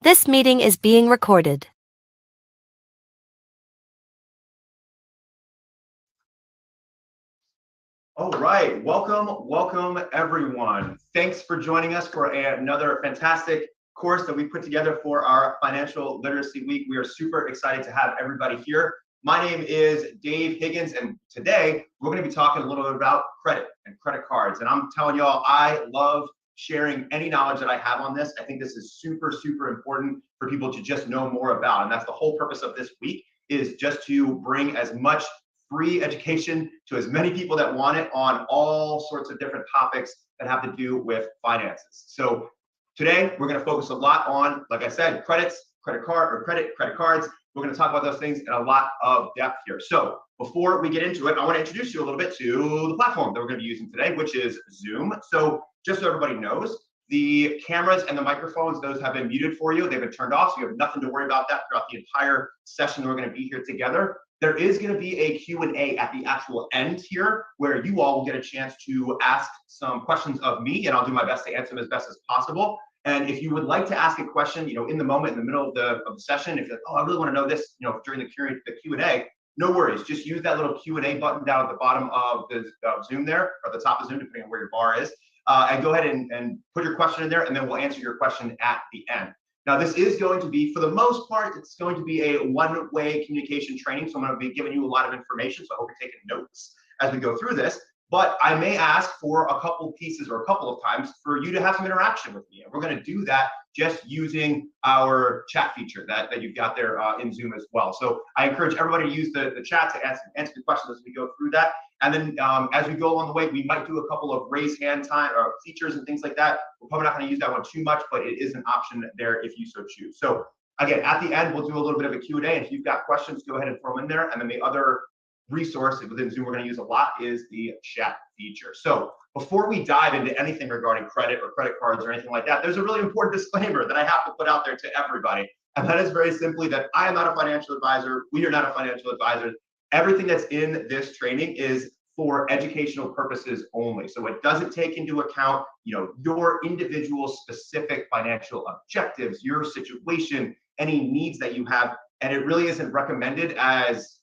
This meeting is being recorded. All right, welcome everyone. Thanks for joining us for another fantastic course that we put together for our Financial Literacy Week. We are super excited to have everybody here. My name is Dave Higgins, and today we're going to be talking a little bit about credit and credit cards. And I'm telling y'all, I love sharing any knowledge that I have on this. I think this is super, super important for people to just know more about. And that's the whole purpose of this week, is just to bring as much free education to as many people that want it on all sorts of different topics that have to do with finances. So today we're going to focus a lot on, like I said, credit cards. We're going to talk about those things in a lot of depth here. So before we get into it, I want to introduce you a little bit to the platform that we're going to be using today, which is Zoom. So just so everybody knows, the cameras and the microphones, those have been muted for you. They've been turned off, so you have nothing to worry about that throughout the entire session we're going to be here together. There is going to be a Q&A at the actual end here, where you all will get a chance to ask some questions of me, and I'll do my best to answer them as best as possible. And if you would like to ask a question, in the moment, in the middle of the session, if you're like, oh, I really want to know this, during the Q&A, no worries. Just use that little Q&A button down at the bottom of the Zoom there, or the top of Zoom, depending on where your bar is. And go ahead and put your question in there, and then we'll answer your question at the end. Now, this is going to be, for the most part, it's going to be a one-way communication training. So I'm going to be giving you a lot of information. So I hope you're taking notes as we go through this. But I may ask for a couple pieces or a couple of times for you to have some interaction with me. And we're going to do that just using our chat feature that you've got there in Zoom as well. So I encourage everybody to use the chat to answer the questions as we go through that. And then as we go along the way, we might do a couple of raise hand time or features and things like that. We're probably not going to use that one too much, but it is an option there if you so choose. So again, at the end, we'll do a little bit of a Q&A. And if you've got questions, go ahead and throw them in there. And then the other resource within Zoom we're going to use a lot is the chat feature. So before we dive into anything regarding credit or credit cards or anything like that, there's a really important disclaimer that I have to put out there to everybody. And that is very simply that I am not a financial advisor. We are not a financial advisor. Everything that's in this training is for educational purposes only. So it doesn't take into account, your individual specific financial objectives, your situation, any needs that you have. And it really isn't recommended as,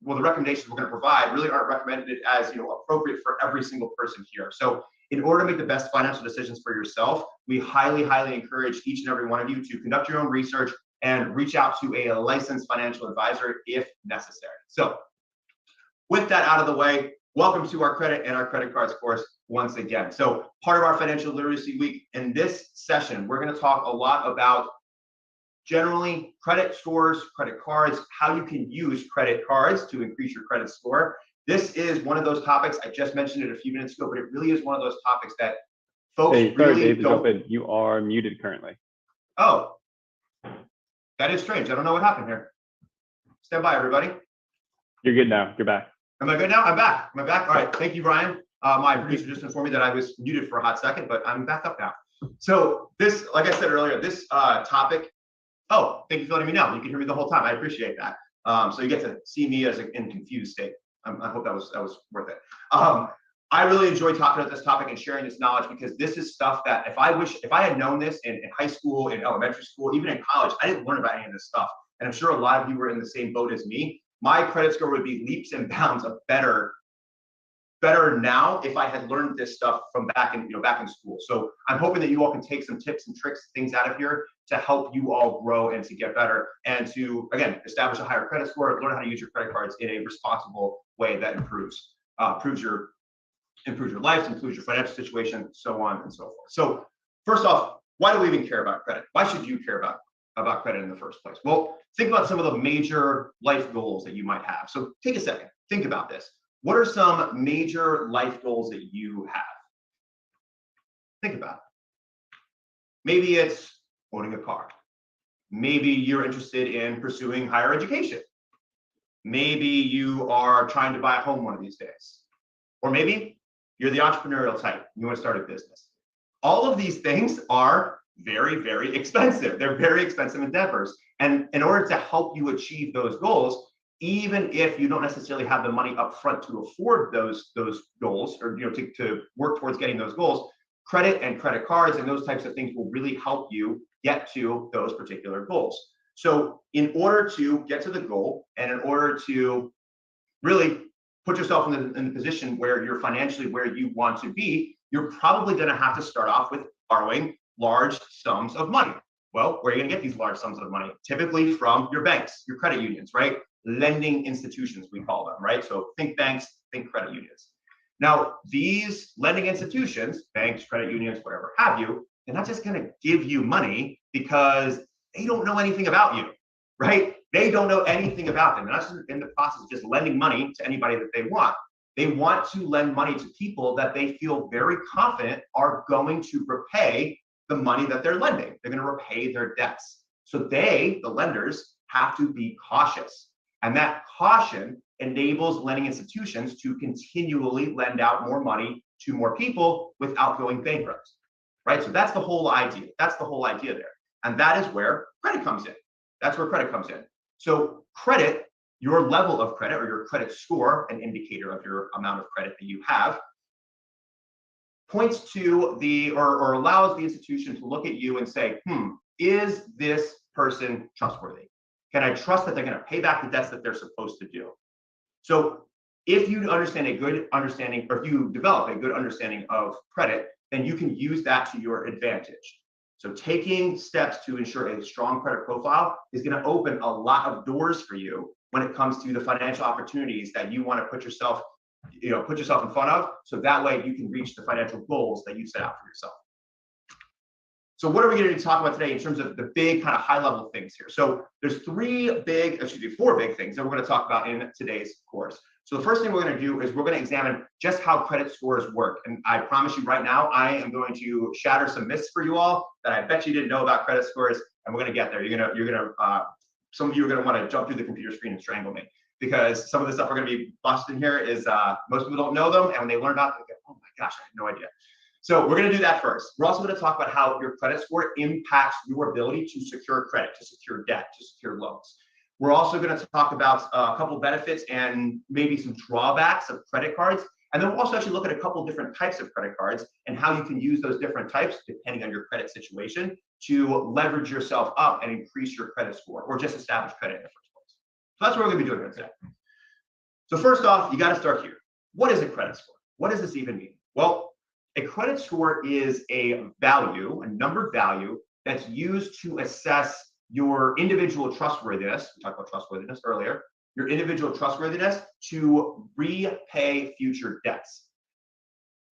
well, the recommendations we're going to provide really aren't recommended as, appropriate for every single person here. So in order to make the best financial decisions for yourself, we highly, highly encourage each and every one of you to conduct your own research and reach out to a licensed financial advisor if necessary. So with that out of the way, welcome to our credit and our credit cards course once again. So part of our Financial Literacy Week, in this session, we're going to talk a lot about generally credit scores, credit cards, how you can use credit cards to increase your credit score. This is one of those topics, I just mentioned it a few minutes ago, but it really is one of those topics that folks really don't. You are muted currently. Oh, that is strange. I don't know what happened here. Stand by, everybody. You're good now. You're back. Am I good now? I'm back. Am I back? All right. Thank you, Ryan. My producer just informed me that I was muted for a hot second, but I'm back up now. So this, like I said earlier, this topic. Oh, thank you for letting me know. You can hear me the whole time. I appreciate that. So you get to see me as in confused state. I hope that was worth it. I really enjoy talking about this topic and sharing this knowledge, because this is stuff that if I had known this in high school, in elementary school, even in college, I didn't learn about any of this stuff. And I'm sure a lot of you were in the same boat as me. My credit score would be leaps and bounds of better now if I had learned this stuff from back in school. So I'm hoping that you all can take some tips and tricks, things out of here to help you all grow and to get better and to, again, establish a higher credit score, learn how to use your credit cards in a responsible way that improves your life, improves your financial situation, so on and so forth. So first off, why do we even care about credit? Why should you care about credit in the first place? Well, think about some of the major life goals that you might have. So take a second, think about this. What are some major life goals that you have? Think about it. Maybe it's owning a car. Maybe you're interested in pursuing higher education. Maybe you are trying to buy a home one of these days. Or maybe you're the entrepreneurial type. You want to start a business. All of these things are very, very expensive. They're very expensive endeavors. And in order to help you achieve those goals, even if you don't necessarily have the money up front to afford those goals, or to work towards getting those goals, credit and credit cards and those types of things will really help you get to those particular goals. So in order to get to the goal and in order to really put yourself in the position where you're financially where you want to be, you're probably going to have to start off with borrowing large sums of money. Well, where are you going to get these large sums of money? Typically from your banks, your credit unions, right? Lending institutions, we call them, right? So think banks, think credit unions. Now, these lending institutions, banks, credit unions, whatever have you, they're not just going to give you money because they don't know anything about you, right? They don't know anything about them. They're not just in the process of just lending money to anybody that they want. They want to lend money to people that they feel very confident are going to repay the money that they're lending. They're going to repay their debts. So they, the lenders, have to be cautious. And that caution enables lending institutions to continually lend out more money to more people without going bankrupt, right? So that's the whole idea. That's the whole idea there. And that is where credit comes in. That's where credit comes in. So credit, your level of credit or your credit score, an indicator of your amount of credit that you have, points to the, or allows the institution to look at you and say, is this person trustworthy? Can I trust that they're going to pay back the debts that they're supposed to do? So if you understand a good understanding, or if you develop a good understanding of credit, then you can use that to your advantage. So taking steps to ensure a strong credit profile is going to open a lot of doors for you when it comes to the financial opportunities that you want to put yourself in front of, so that way you can reach the financial goals that you set out for yourself. So what are we going to talk about today in terms of the big kind of high level things here? So there's four big things that we're going to talk about in today's course. So the first thing we're going to do is we're going to examine just how credit scores work. And I promise you right now, I am going to shatter some myths for you all that I bet you didn't know about credit scores, and we're going to get there. Some of you are going to want to jump through the computer screen and strangle me, because some of the stuff we're going to be busting here is most people don't know them, and when they learn about them, they go, oh my gosh, I had no idea. So we're going to do that first. We're also going to talk about how your credit score impacts your ability to secure credit, to secure debt, to secure loans. We're also going to talk about a couple benefits and maybe some drawbacks of credit cards. And then we'll also actually look at a couple different types of credit cards and how you can use those different types, depending on your credit situation, to leverage yourself up and increase your credit score, or just establish credit in the first place. So that's what we're going to be doing here today. So first off, you got to start here. What is a credit score? What does this even mean? Well, a credit score is a value, a numbered value that's used to assess your individual trustworthiness. We talked about trustworthiness earlier. Your individual trustworthiness to repay future debts.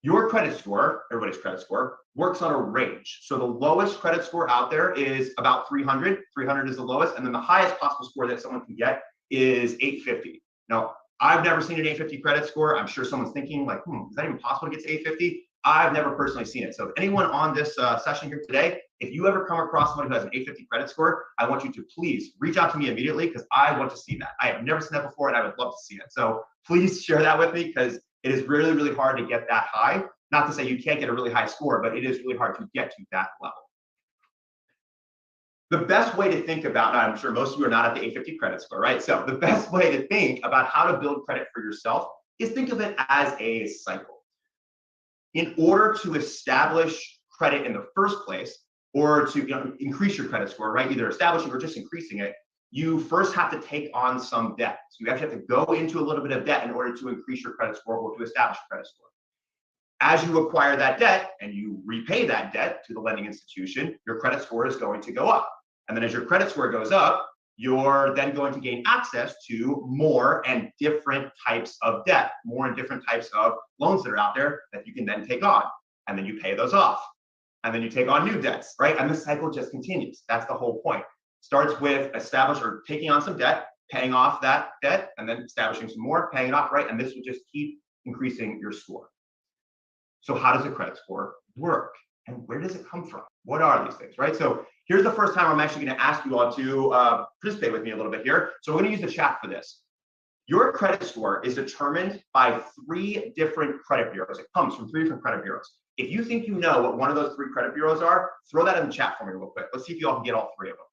Your credit score, everybody's credit score, works on a range. So the lowest credit score out there is about 300. 300 is the lowest, and then the highest possible score that someone can get is 850. Now, I've never seen an 850 credit score. I'm sure someone's thinking like, is that even possible to get to 850? I've never personally seen it. So if anyone on this session here today, if you ever come across someone who has an 850 credit score, I want you to please reach out to me immediately, because I want to see that. I have never seen that before, and I would love to see it. So please share that with me, because it is really, really hard to get that high. Not to say you can't get a really high score, but it is really hard to get to that level. The best way to think about, now I'm sure most of you are not at the 850 credit score, right? So the best way to think about how to build credit for yourself is think of it as a cycle. In order to establish credit in the first place, or to increase your credit score, right? Either establishing or just increasing it, you first have to take on some debt. So you actually have to go into a little bit of debt in order to increase your credit score or to establish a credit score. As you acquire that debt and you repay that debt to the lending institution, your credit score is going to go up. And then as your credit score goes up, you're then going to gain access to more and different types of debt, more and different types of loans that are out there that you can then take on. And then you pay those off. And then you take on new debts, right? And the cycle just continues. That's the whole point. Starts with taking on some debt, paying off that debt, and then establishing some more, paying it off, right? And this will just keep increasing your score. So how does a credit score work? And where does it come from? What are these things, right? So here's the first time I'm actually going to ask you all to participate with me a little bit here. So we're going to use the chat for this. Your credit score is determined by 3 different credit bureaus. It comes from 3 different credit bureaus. If you think you know what one of those 3 credit bureaus are, throw that in the chat for me real quick. Let's see if you all can get all 3 of them.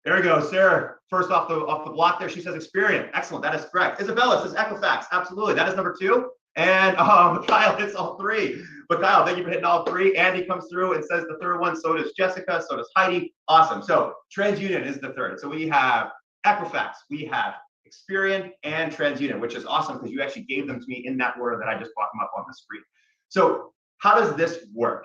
There we go. Sarah, first off the block there, she says Experian. Excellent. That is correct. Isabella says Equifax. Absolutely. That is number 2. And Kyle hits all three. But Kyle, thank you for hitting all three. Andy comes through and says the third one. So does Jessica. So does Heidi. Awesome. So TransUnion is the third. So we have Equifax, we have Experian, and TransUnion, which is awesome because you actually gave them to me in that order that I just brought them up on the screen. So how does this work?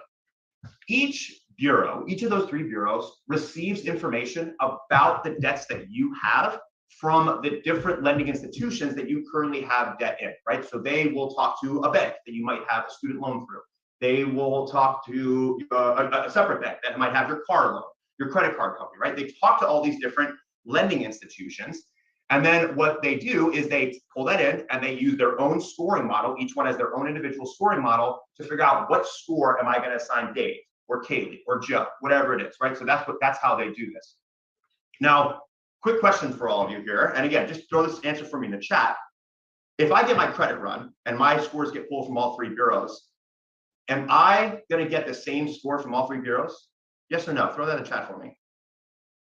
Each bureau, each of those three bureaus receives information about the debts that you have from the different lending institutions that you currently have debt in, right? So they will talk to a bank that you might have a student loan through. They will talk to a separate bank that might have your car loan, your credit card company, right? They talk to all these different lending institutions. And then what they do is they pull that in and they use their own scoring model. Each one has their own individual scoring model to figure out what score am I going to assign Dave or Kaylee or Joe, whatever it is, right? So that's how they do this. Now, quick question for all of you here. And again, just throw this answer for me in the chat. If I get my credit run and my scores get pulled from all three bureaus, am I going to get the same score from all three bureaus? Yes or no? Throw that in the chat for me.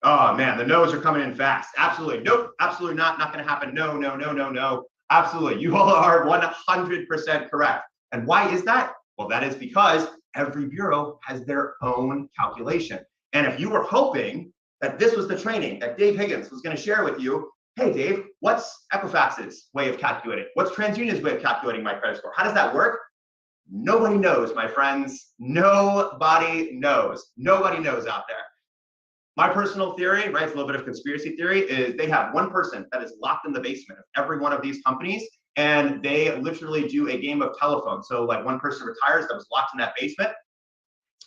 Oh man, the no's are coming in fast. Absolutely. Nope. Absolutely not. Not going to happen. No, no, no, no, no. Absolutely. You all are 100% correct. And why is that? Well, that is because every bureau has their own calculation. And if you were hoping that this was the training that Dave Higgins was going to share with you, hey, Dave, what's Equifax's way of calculating? What's TransUnion's way of calculating my credit score? How does that work? Nobody knows, my friends. Nobody knows. Nobody knows out there. My personal theory, right, it's a little bit of conspiracy theory, is they have one person that is locked in the basement of every one of these companies, and they literally do a game of telephone. So like one person retires that was locked in that basement,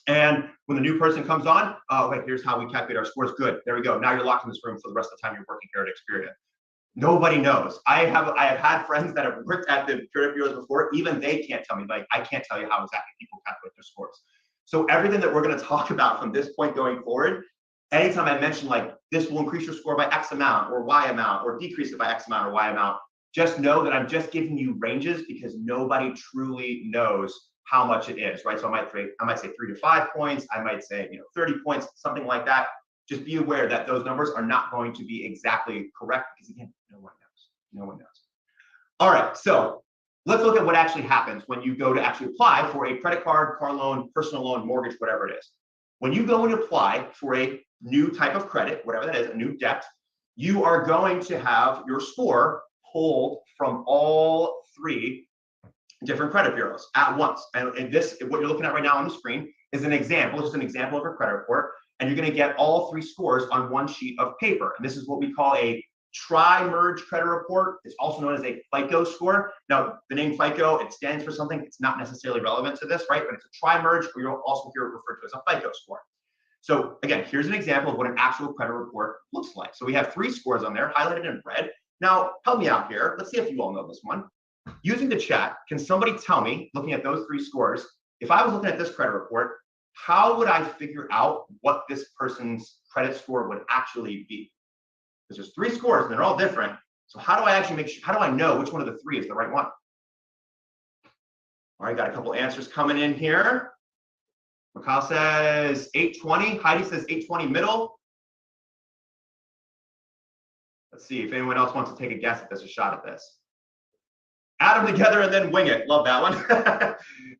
and when the new person comes on, oh wait, here's how we calculate our scores. Good, there we go. Now you're locked in this room for the rest of the time you're working here at Experian. Nobody knows. I have had friends that have worked at the credit bureaus before. Even they can't tell me. Like, I can't tell you how exactly people calculate their scores. So everything that we're going to talk about from this point going forward, anytime I mention like this will increase your score by X amount or Y amount or decrease it by X amount or Y amount, just know that I'm just giving you ranges because nobody truly knows how much it is, right? So I might say 3 to 5 points. I might say 30 points, something like that. Just be aware that those numbers are not going to be exactly correct because again, no one knows. No one knows. All right, so let's look at what actually happens when you go to actually apply for a credit card, car loan, personal loan, mortgage, whatever it is. When you go and apply for a new type of credit, whatever that is, a new debt, you are going to have your score pulled from all three different credit bureaus at once. And this, what you're looking at right now on the screen, is an example, just an example of a credit report. And you're going to get all three scores on one sheet of paper. And this is what we call a tri-merge credit report. It's also known as a FICO score. Now, the name FICO, it stands for something. It's not necessarily relevant to this, right? But it's a tri-merge, or you'll also hear it referred to as a FICO score. So again, here's an example of what an actual credit report looks like. So we have three scores on there highlighted in red. Now, help me out here. Let's see if you all know this one. Using the chat, can somebody tell me, looking at those three scores, if I was looking at this credit report, how would I figure out what this person's credit score would actually be? Because there's three scores and they're all different. So how do I actually make sure, how do I know which one of the three is the right one? All right, got a couple answers coming in here. Mikhail says 820. Heidi says 820 middle. Let's see if anyone else wants to take a guess at this, a shot at this. Add them together and then wing it. Love that one.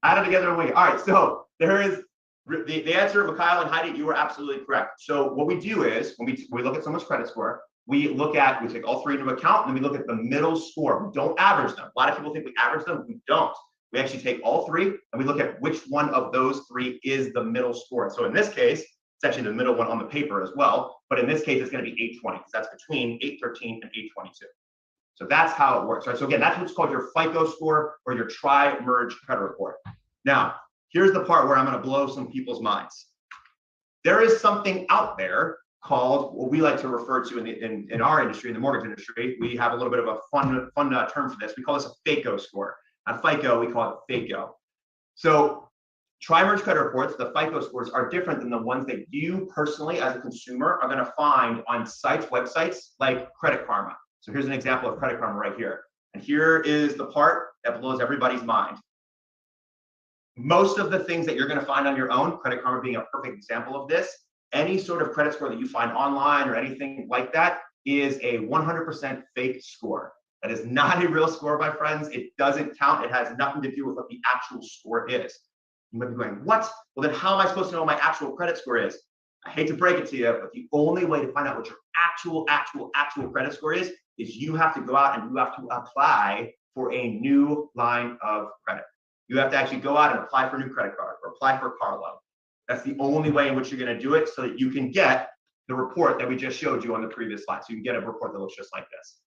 Add them together and wing it. All right, so there is the answer, Mikhail and Heidi, you were absolutely correct. So what we do is when we look at someone's credit score, we take all three into account and then we look at the middle score. We don't average them. A lot of people think we average them. We don't. We actually take all three and we look at which one of those three is the middle score. So in this case, it's actually the middle one on the paper as well. But in this case, it's going to be 820 because that's between 813 and 822. So that's how it works, right? So again, that's what's called your FICO score or your tri-merge credit report. Now, here's the part where I'm going to blow some people's minds. There is something out there called what we like to refer to in our industry, in the mortgage industry. We have a little bit of a fun term for this. We call this a FACO score. Not FICO, we call it FACO. So tri-merge credit reports, the FICO scores, are different than the ones that you personally as a consumer are going to find on sites, websites like Credit Karma. So here's an example of Credit Karma right here. And here is the part that blows everybody's mind. Most of the things that you're going to find on your own, Credit Karma being a perfect example of this, any sort of credit score that you find online or anything like that is a 100% fake score. That is not a real score, my friends. It doesn't count. It has nothing to do with what the actual score is. You might be going, what? Well, then how am I supposed to know what my actual credit score is? I hate to break it to you, but the only way to find out what your actual credit score is you have to go out and you have to apply for a new line of credit. You have to actually go out and apply for a new credit card or apply for a car loan. That's the only way in which you're going to do it so that you can get the report that we just showed you on the previous slide. So you can get a report that looks just like this.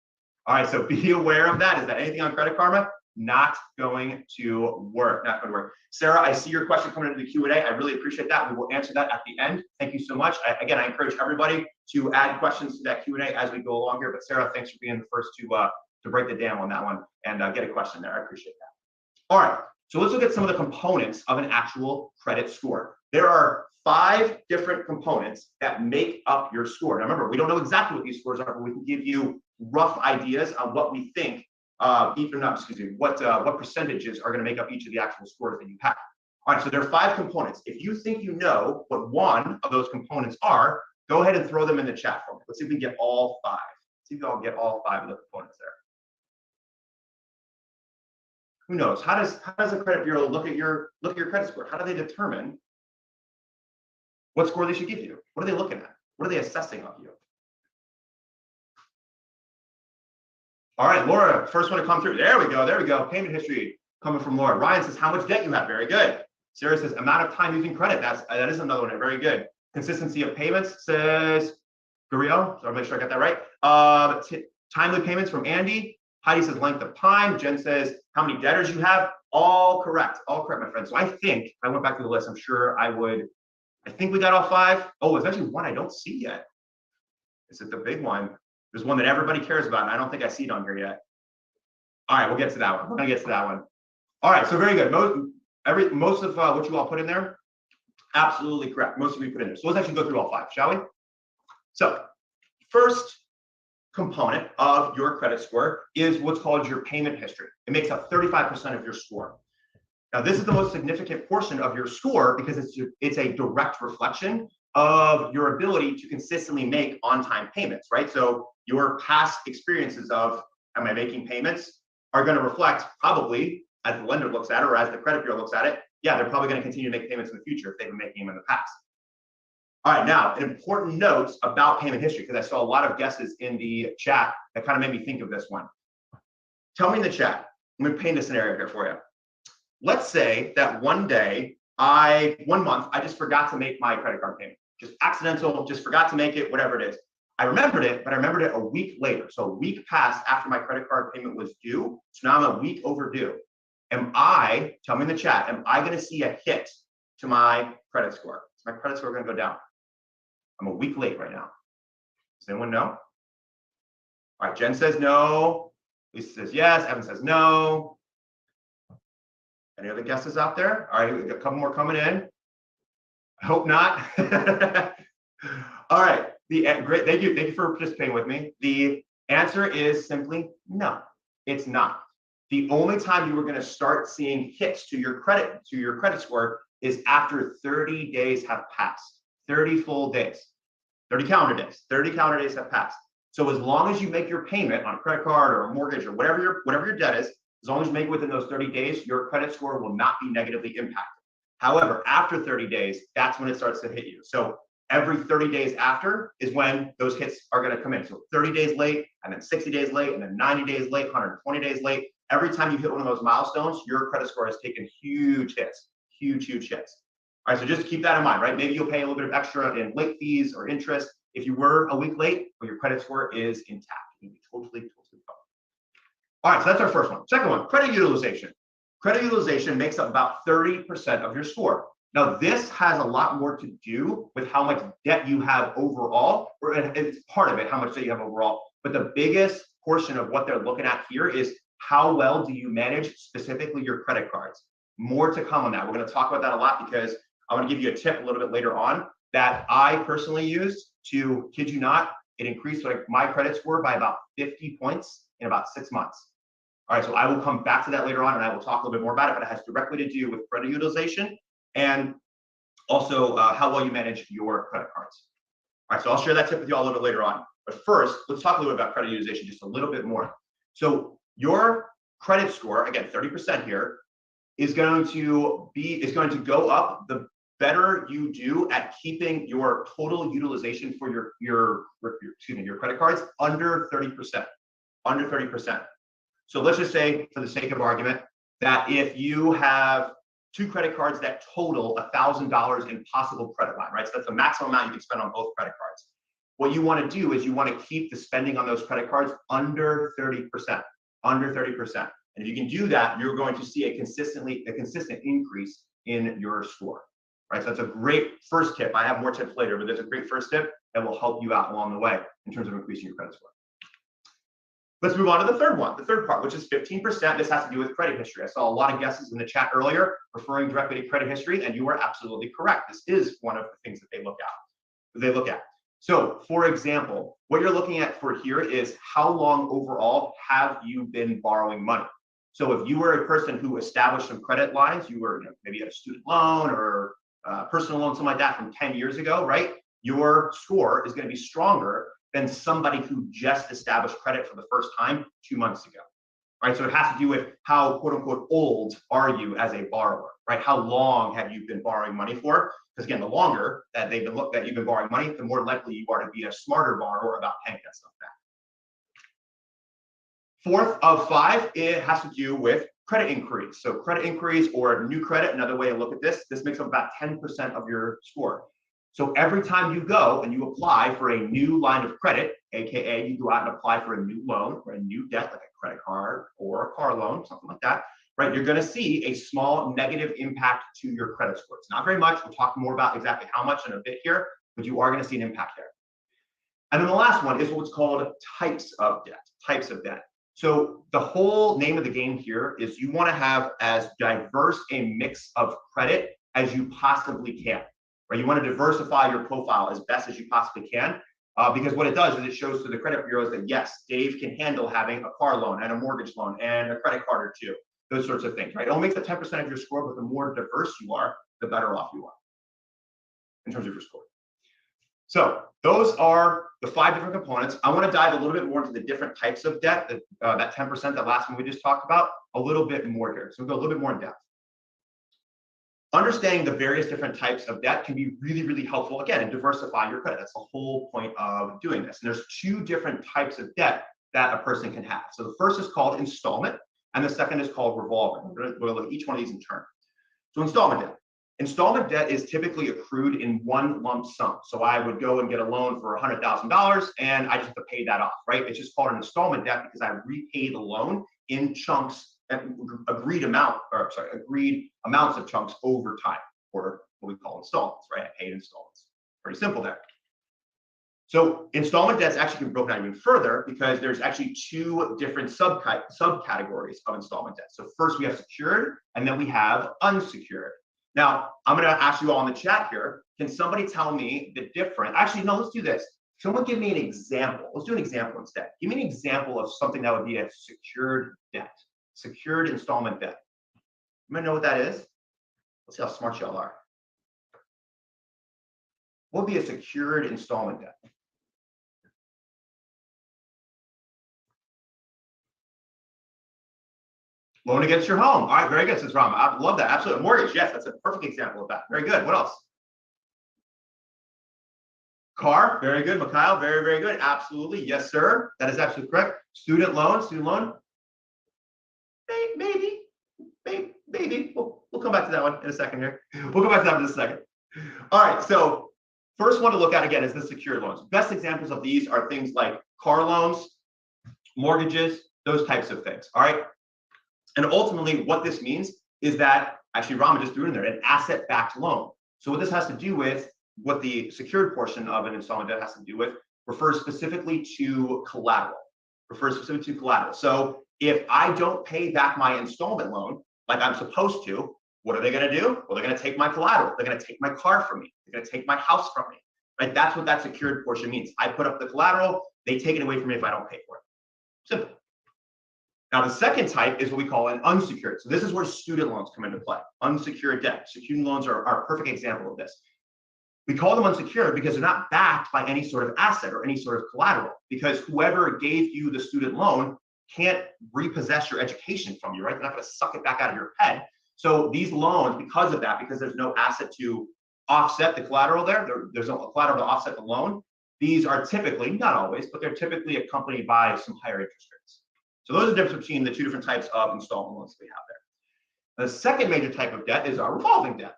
All right, so be aware of that. Is that anything on Credit Karma? Not going to work. Not going to work. Sarah, I see your question coming into the Q&A. I really appreciate that. We will answer that at the end. Thank you so much. Again, I encourage everybody to add questions to that Q&A as we go along here. But Sarah, thanks for being the first to break the dam on that one and get a question there. I appreciate that. All right, so let's look at some of the components of an actual credit score. There are 5 different components that make up your score. Now remember, we don't know exactly what these scores are, but we can give you rough ideas on what we think, what percentages are going to make up each of the actual scores that you have. All right, so there are 5 components. If you think you know what one of those components are, go ahead and throw them in the chat for me. Let's see if we can get all 5. Let's see if we all get all 5 of the components there. Who knows? How does a credit bureau look at your credit score? How do they determine what score they should give you? What are they looking at? What are they assessing of you? All right, Laura, first one to come through. There we go. There we go. Payment history coming from Laura. Ryan says, how much debt you have? Very good. Sarah says, amount of time using credit. That is another one. Very good. Consistency of payments, says Guriel. So I'll make sure I got that right. Timely payments from Andy. Heidi says, length of time. Jen says, how many debtors you have? All correct, my friends. So I think, if I went back to the list, I'm sure I think we got all 5. Oh, there's actually one I don't see yet. Is it the big one? There's one that everybody cares about, and I don't think I see it on here yet. All right, we'll get to that one. We're gonna get to that one. All right, so very good. Most of what you all put in there, absolutely correct. Most of you put in there. So let's actually go through all 5, shall we? So first component of your credit score is what's called your payment history. It makes up 35% of your score. Now, this is the most significant portion of your score because it's a direct reflection of your ability to consistently make on-time payments, right? So your past experiences of, am I making payments, are going to reflect probably, as the lender looks at it or as the credit bureau looks at it, yeah, they're probably going to continue to make payments in the future if they've been making them in the past. All right, now, an important note about payment history, because I saw a lot of guesses in the chat that kind of made me think of this one. Tell me in the chat, I'm going to paint a scenario here for you. Let's say that one month, I just forgot to make my credit card payment. Just accidental, just forgot to make it, whatever it is. I remembered it, but I remembered it a week later. So a week passed after my credit card payment was due. So now I'm a week overdue. Tell me in the chat, am I going to see a hit to my credit score? Is my credit score going to go down? I'm a week late right now. Does anyone know? All right, Jen says no. Lisa says yes. Evan says no. Any other guesses out there? All right, we got a couple more coming in. I hope not. All right. Great. Thank you for participating with me. The answer is simply no. It's not. The only time you are going to start seeing hits to your credit score is after 30 days have passed. 30 full days. 30 calendar days. 30 calendar days have passed. So as long as you make your payment on a credit card or a mortgage or whatever your debt is, as long as you make it within those 30 days, your credit score will not be negatively impacted. However, after 30 days, that's when it starts to hit you. So every 30 days after is when those hits are going to come in. So 30 days late, and then 60 days late, and then 90 days late, 120 days late. Every time you hit one of those milestones, your credit score has taken huge hits, huge hits. All right, so just keep that in mind, right? Maybe you'll pay a little bit of extra in late fees or interest if you were a week late, but your credit score is intact. You can be totally fine. All right, so that's our first one. Second one, credit utilization. Credit utilization makes up about 30% of your score. Now, this has a lot more to do with how much debt you have overall, or it's part of it, how much debt you have overall. But the biggest portion of what they're looking at here is how well do you manage specifically your credit cards. More to come on that. We're going to talk about that a lot because I want to give you a tip a little bit later on that I personally used to, kid you not, it increased my credit score by about 50 points in about 6 months. All right, so I will come back to that later on and I will talk a little bit more about it, but it has directly to do with credit utilization and also how well you manage your credit cards. All right, so I'll share that tip with you all a little bit later on. But first, let's talk a little bit about credit utilization just a little bit more. So your credit score, again, 30% here, is going to go up the better you do at keeping your total utilization for your credit cards under 30%. Under 30%. So let's just say, for the sake of argument, that if you have 2 credit cards that total $1,000 in possible credit line, right? So that's the maximum amount you can spend on both credit cards. What you want to do is you want to keep the spending on those credit cards under 30%. Under 30%. And if you can do that, you're going to see a consistent increase in your score. Right? So that's a great first tip. I have more tips later, but there's a great first tip that will help you out along the way in terms of increasing your credit score. Let's move on to the third one, the third part, which is 15%. This has to do with credit history. I saw a lot of guesses in the chat earlier referring directly to credit history, and you are absolutely correct. This is one of the things that they look at. So, for example, what you're looking at for here is how long overall have you been borrowing money? So if you were a person who established some credit lines, you were maybe a student loan or personal loan, something like that from 10 years ago, right? Your score is going to be stronger than somebody who just established credit for the first time 2 months ago, right? So it has to do with how, quote unquote, old are you as a borrower, right? How long have you been borrowing money for? Because again, the longer that you've been borrowing money, the more likely you are to be a smarter borrower about paying that stuff back. Fourth of 5, it has to do with credit inquiries. So credit inquiries or new credit, another way to look at this makes up about 10% of your score. So every time you go and you apply for a new line of credit, AKA you go out and apply for a new loan or a new debt, like a credit card or a car loan, something like that, right? You're going to see a small negative impact to your credit score. It's not very much. We'll talk more about exactly how much in a bit here, but you are going to see an impact there. And then the last one is what's called types of debt. Types of debt. So the whole name of the game here is you want to have as diverse a mix of credit as you possibly can. Right? You want to diversify your profile as best as you possibly can, because what it does is it shows to the credit bureaus that yes, Dave can handle having a car loan and a mortgage loan and a credit card or two, those sorts of things. Right? It only makes it 10% of your score, but the more diverse you are, the better off you are in terms of your score. So those are the 5 different components. I want to dive a little bit more into the different types of debt, that 10%, that last one we just talked about, a little bit more here. So we'll go a little bit more in depth. Understanding the various different types of debt can be really, really helpful, again, in diversifying your credit. That's the whole point of doing this. And there's 2 different types of debt that a person can have. So the first is called installment, and the second is called revolving. We're going to look at each one of these in turn. So installment debt. Installment debt is typically accrued in one lump sum. So I would go and get a loan for $100,000 and I just have to pay that off, right? It's just called an installment debt because I repay the loan in chunks, agreed amounts of chunks over time, or what we call installments, right? I paid installments. Pretty simple there. So installment debts actually can be broken down even further because there's actually 2 different subcategories of installment debt. So first we have secured and then we have unsecured. Now, I'm going to ask you all in the chat here, can somebody tell me the difference? Actually, no, let's do this. Someone give me an example. Let's do an example instead. Give me an example of something that would be a secured debt, secured installment debt. You might know what that is? Let's see how smart y'all are. What would be a secured installment debt? Loan against your home. All right, very good, says Ram. I love that. Absolutely. Mortgage, yes, that's a perfect example of that. Very good. What else? Car, very good. Mikhail, very, very good. Absolutely. Yes, sir. That is absolutely correct. Student loan. Maybe. We'll come back to that one in a second here. We'll come back to that in a second. All right, so first one to look at again is the secured loans. Best examples of these are things like car loans, mortgages, those types of things. All right. And ultimately, what this means is that, actually, Rama just threw in there, an asset-backed loan. So what this has to do with, what the secured portion of an installment debt has to do with, refers specifically to collateral. So if I don't pay back my installment loan like I'm supposed to, what are they going to do? Well, they're going to take my collateral. They're going to take my car from me. They're going to take my house from me. Right? That's what that secured portion means. I put up the collateral. They take it away from me if I don't pay for it. Simple. Now, the second type is what we call an unsecured. So this is where student loans come into play. Unsecured debt. Student loans are a perfect example of this. We call them unsecured because they're not backed by any sort of asset or any sort of collateral, because whoever gave you the student loan can't repossess your education from you, right? They're not going to suck it back out of your head. So these loans, because of that, because there's no asset to offset the collateral there's no collateral to offset the loan. These are typically, not always, but they're typically accompanied by some higher interest rates. So those are the difference between the two different types of installment loans we have there. The second major type of debt is our revolving debt.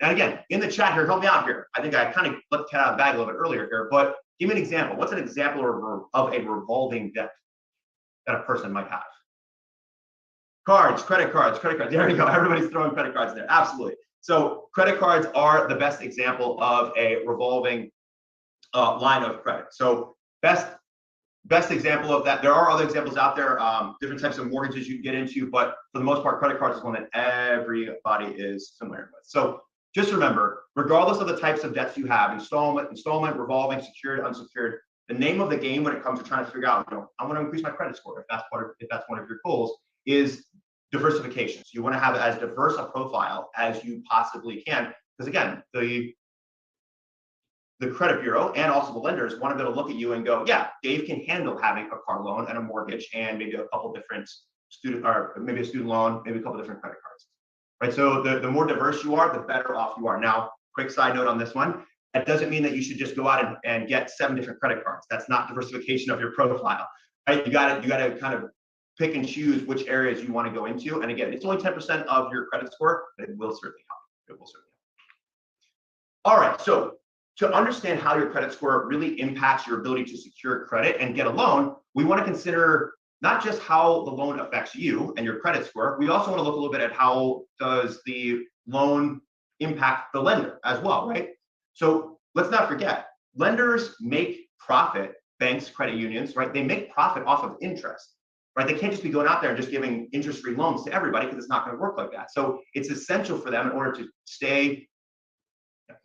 And again, in the chat here, help me out here. I think I kind of let the cat out of the bag a little bit earlier here, but give me an example. What's an example of a revolving debt that a person might have? Credit cards. There you go. Everybody's throwing credit cards in there. Absolutely. So credit cards are the best example of a revolving line of credit. So best example of that. There are other examples out there, different types of mortgages you can get into, but for the most part, credit cards is one that everybody is familiar with. So just remember, regardless of the types of debts you have, installment, revolving, secured, unsecured, the name of the game when it comes to trying to figure out, I want to increase my credit score, if that's one of your goals, is diversification. So you want to have as diverse a profile as you possibly can, because again, the credit bureau and also the lenders want to be able to look at you and go, yeah, Dave can handle having a car loan and a mortgage and maybe a couple different student loan, maybe a couple different credit cards, right? So the more diverse you are, the better off you are. Now, quick side note on this one, that doesn't mean that you should just go out and get 7 different credit cards. That's not diversification of your profile, right? You got to kind of pick and choose which areas you want to go into. And again, it's only 10% of your credit score, but it will certainly help. All right, so to understand how your credit score really impacts your ability to secure credit and get a loan, we want to consider not just how the loan affects you and your credit score. We also want to look a little bit at how does the loan impact the lender as well, right? So let's not forget, lenders make profit, banks, credit unions, right? They make profit off of interest, right? They can't just be going out there and just giving interest-free loans to everybody because it's not going to work like that. So it's essential for them in order to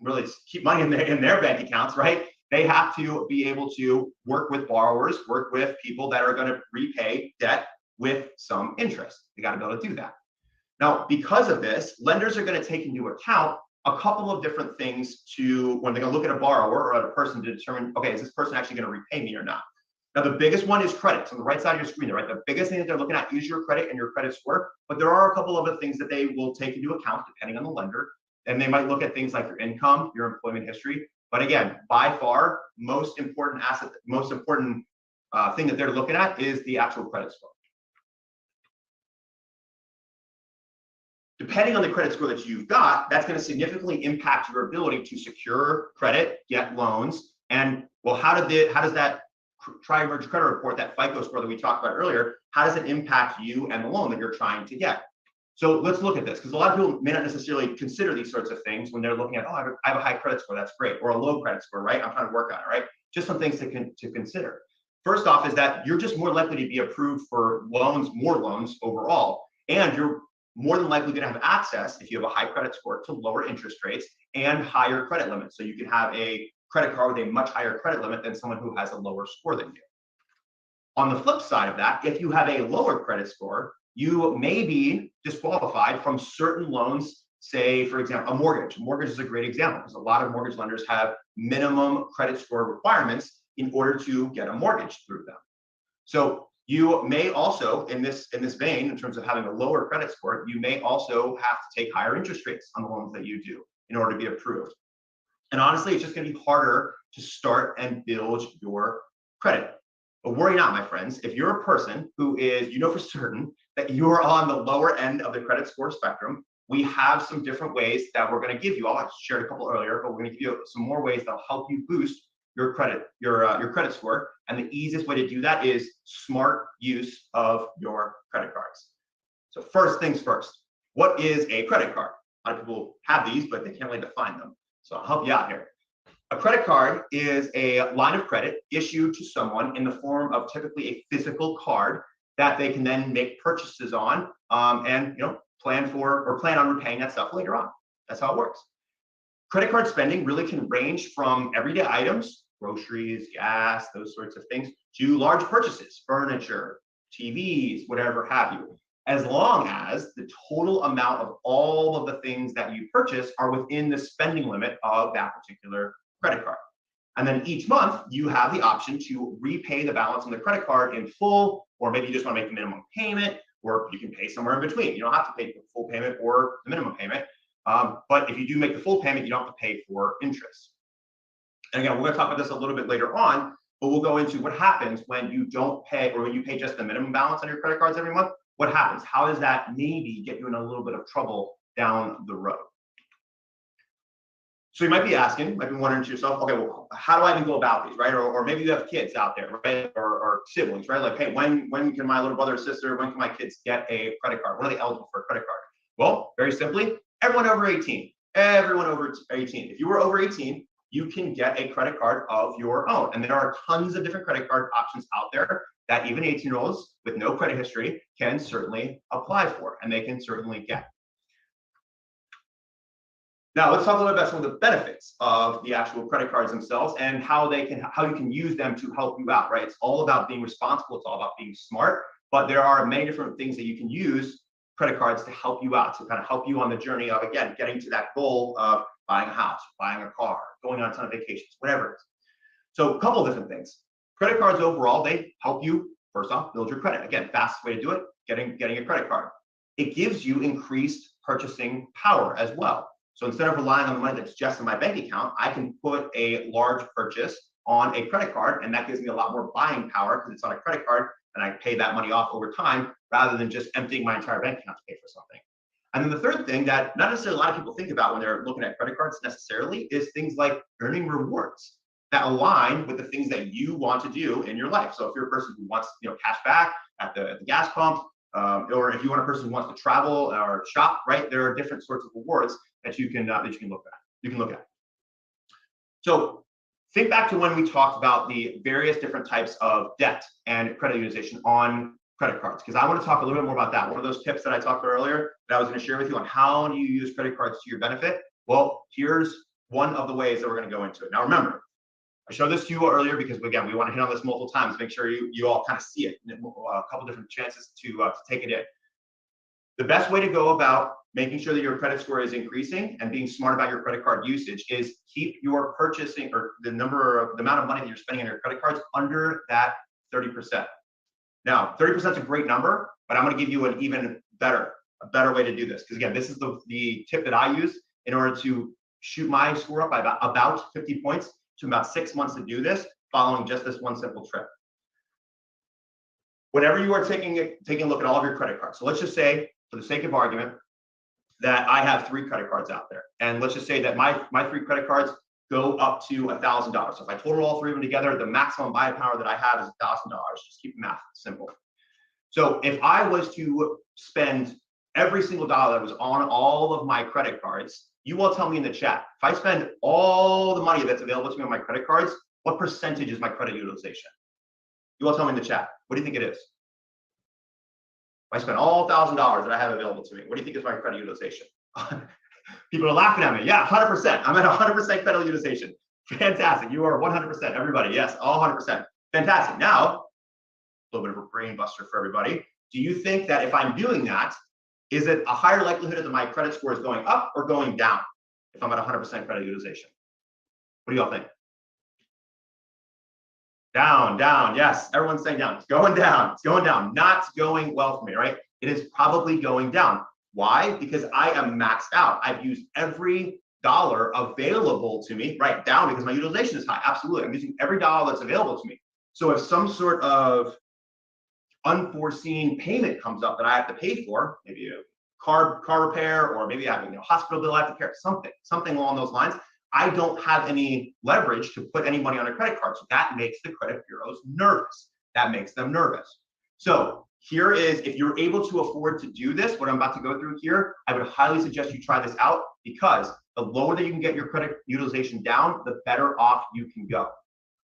really keep money in their bank accounts, right? They have to be able to work with borrowers, work with people that are going to repay debt with some interest. They got to be able to do that. Now, because of this, lenders are going to take into account a couple of different things when they're going to look at a borrower or at a person to determine, okay, is this person actually going to repay me or not? Now, the biggest one is credit. So on the right side of your screen there, right? The biggest thing that they're looking at is your credit and your credit score, but there are a couple other things that they will take into account depending on the lender. And they might look at things like your income, your employment history. But again, by far, most important thing that they're looking at is the actual credit score. Depending on the credit score that you've got, that's going to significantly impact your ability to secure credit, get loans. And well, how does that tri-merge credit report, that FICO score that we talked about earlier, how does it impact you and the loan that you're trying to get? So let's look at this, because a lot of people may not necessarily consider these sorts of things when they're looking at, I have a high credit score, that's great, or a low credit score, right? I'm trying to work on it, right? Just some things to consider. First off is that you're just more likely to be approved for more loans overall, and you're more than likely going to have access, if you have a high credit score, to lower interest rates and higher credit limits. So you can have a credit card with a much higher credit limit than someone who has a lower score than you. On the flip side of that, if you have a lower credit score, you may be disqualified from certain loans. Say, for example, a mortgage. A mortgage is a great example because a lot of mortgage lenders have minimum credit score requirements in order to get a mortgage through them. So you may also, in this vein, in terms of having a lower credit score, you may also have to take higher interest rates on the loans that you do in order to be approved. And honestly, it's just going to be harder to start and build your credit. But worry not, my friends. If you're a person who is, for certain that you're on the lower end of the credit score spectrum, we have some different ways that we're going to give you. I shared a couple earlier, but we're going to give you some more ways that'll help you boost your credit score. And the easiest way to do that is smart use of your credit cards. So first things first, what is a credit card? A lot of people have these, but they can't really define them. So I'll help you out here. A credit card is a line of credit issued to someone in the form of typically a physical card that they can then make purchases on and plan on repaying that stuff later on. That's how it works. Credit card spending really can range from everyday items, groceries, gas, those sorts of things, to large purchases, furniture, TVs, whatever have you, as long as the total amount of all of the things that you purchase are within the spending limit of that particular credit card. And then each month you have the option to repay the balance on the credit card in full, or maybe you just want to make the minimum payment, or you can pay somewhere in between. You don't have to pay the full payment or the minimum payment. But if you do make the full payment, you don't have to pay for interest. And again, we're going to talk about this a little bit later on, but we'll go into what happens when you don't pay, or when you pay just the minimum balance on your credit cards every month. What happens? How does that maybe get you in a little bit of trouble down the road? So you might be asking, might be wondering to yourself, okay, well, how do I even go about these, right? Or maybe you have kids out there, right? Or siblings, right? Like, hey, when can my little brother or sister, when can my kids get a credit card? When are they eligible for a credit card? Well, very simply, everyone over 18. Everyone over 18. If you were over 18, you can get a credit card of your own. And there are tons of different credit card options out there that even 18-year-olds with no credit history can certainly apply for, and they can certainly get. Now, let's talk a little bit about some of the benefits of the actual credit cards themselves and how you can use them to help you out, right? It's all about being responsible. It's all about being smart, but there are many different things that you can use credit cards to help you out, to kind of help you on the journey of, again, getting to that goal of buying a house, buying a car, going on a ton of vacations, whatever it is. So a couple of different things. Credit cards overall, they help you, first off, build your credit. Again, fastest way to do it, getting a credit card. It gives you increased purchasing power as well. So instead of relying on the money that's just in my bank account, I can put a large purchase on a credit card, and that gives me a lot more buying power because it's on a credit card, and I pay that money off over time rather than just emptying my entire bank account to pay for something. And then the third thing that not necessarily a lot of people think about when they're looking at credit cards necessarily is things like earning rewards that align with the things that you want to do in your life. So if you're a person who wants, cash back at the gas pump, or if you want a person who wants to travel or shop, right? There are different sorts of rewards that you can look at. So think back to when we talked about the various different types of debt and credit utilization on credit cards, because I want to talk a little bit more about that. One of those tips that I talked about earlier that I was going to share with you on how do you use credit cards to your benefit. Well, here's one of the ways that we're going to go into it. Now, remember, I showed this to you earlier because, again, we want to hit on this multiple times, make sure you all kind of see it, a couple different chances to take it in. The best way to go about making sure that your credit score is increasing and being smart about your credit card usage is keep your purchasing, or the amount of money that you're spending on your credit cards, under that 30%. Now, 30% is a great number, but I'm going to give you an even better way to do this. Because again, this is the tip that I use in order to shoot my score up by about 50 points to about 6 months to do this, following just this one simple trick. Whenever you are taking a look at all of your credit cards, so let's just say, for the sake of argument, that I have 3 credit cards out there. And let's just say that my 3 credit cards go up to $1,000. So if I total all 3 of them together, the maximum buying power that I have is $1,000. Just keep the math simple. So if I was to spend every single dollar that was on all of my credit cards, you all tell me in the chat, if I spend all the money that's available to me on my credit cards, what percentage is my credit utilization? You all tell me in the chat. What do you think it is? If I spend all $1,000 that I have available to me, what do you think is my credit utilization? People are laughing at me. Yeah, 100%. I'm at 100% credit utilization. Fantastic. You are 100%. Everybody, yes, all 100%. Fantastic. Now, a little bit of a brain buster for everybody. Do you think that if I'm doing that, is it a higher likelihood that my credit score is going up or going down if I'm at 100% credit utilization? What do y'all think? Down, down. Yes, everyone's saying down. It's going down. It's going down. Not going well for me, right? It is probably going down. Why? Because I am maxed out. I've used every dollar available to me, right? Down because my utilization is high. Absolutely. I'm using every dollar that's available to me. So if some sort of unforeseen payment comes up that I have to pay for, maybe a car repair, or maybe I have a hospital bill I have to pay, something along those lines, I don't have any leverage to put any money on a credit card. So that makes the credit bureaus nervous. That makes them nervous. So here is, if you're able to afford to do this, what I'm about to go through here, I would highly suggest you try this out, because the lower that you can get your credit utilization down, the better off you can go.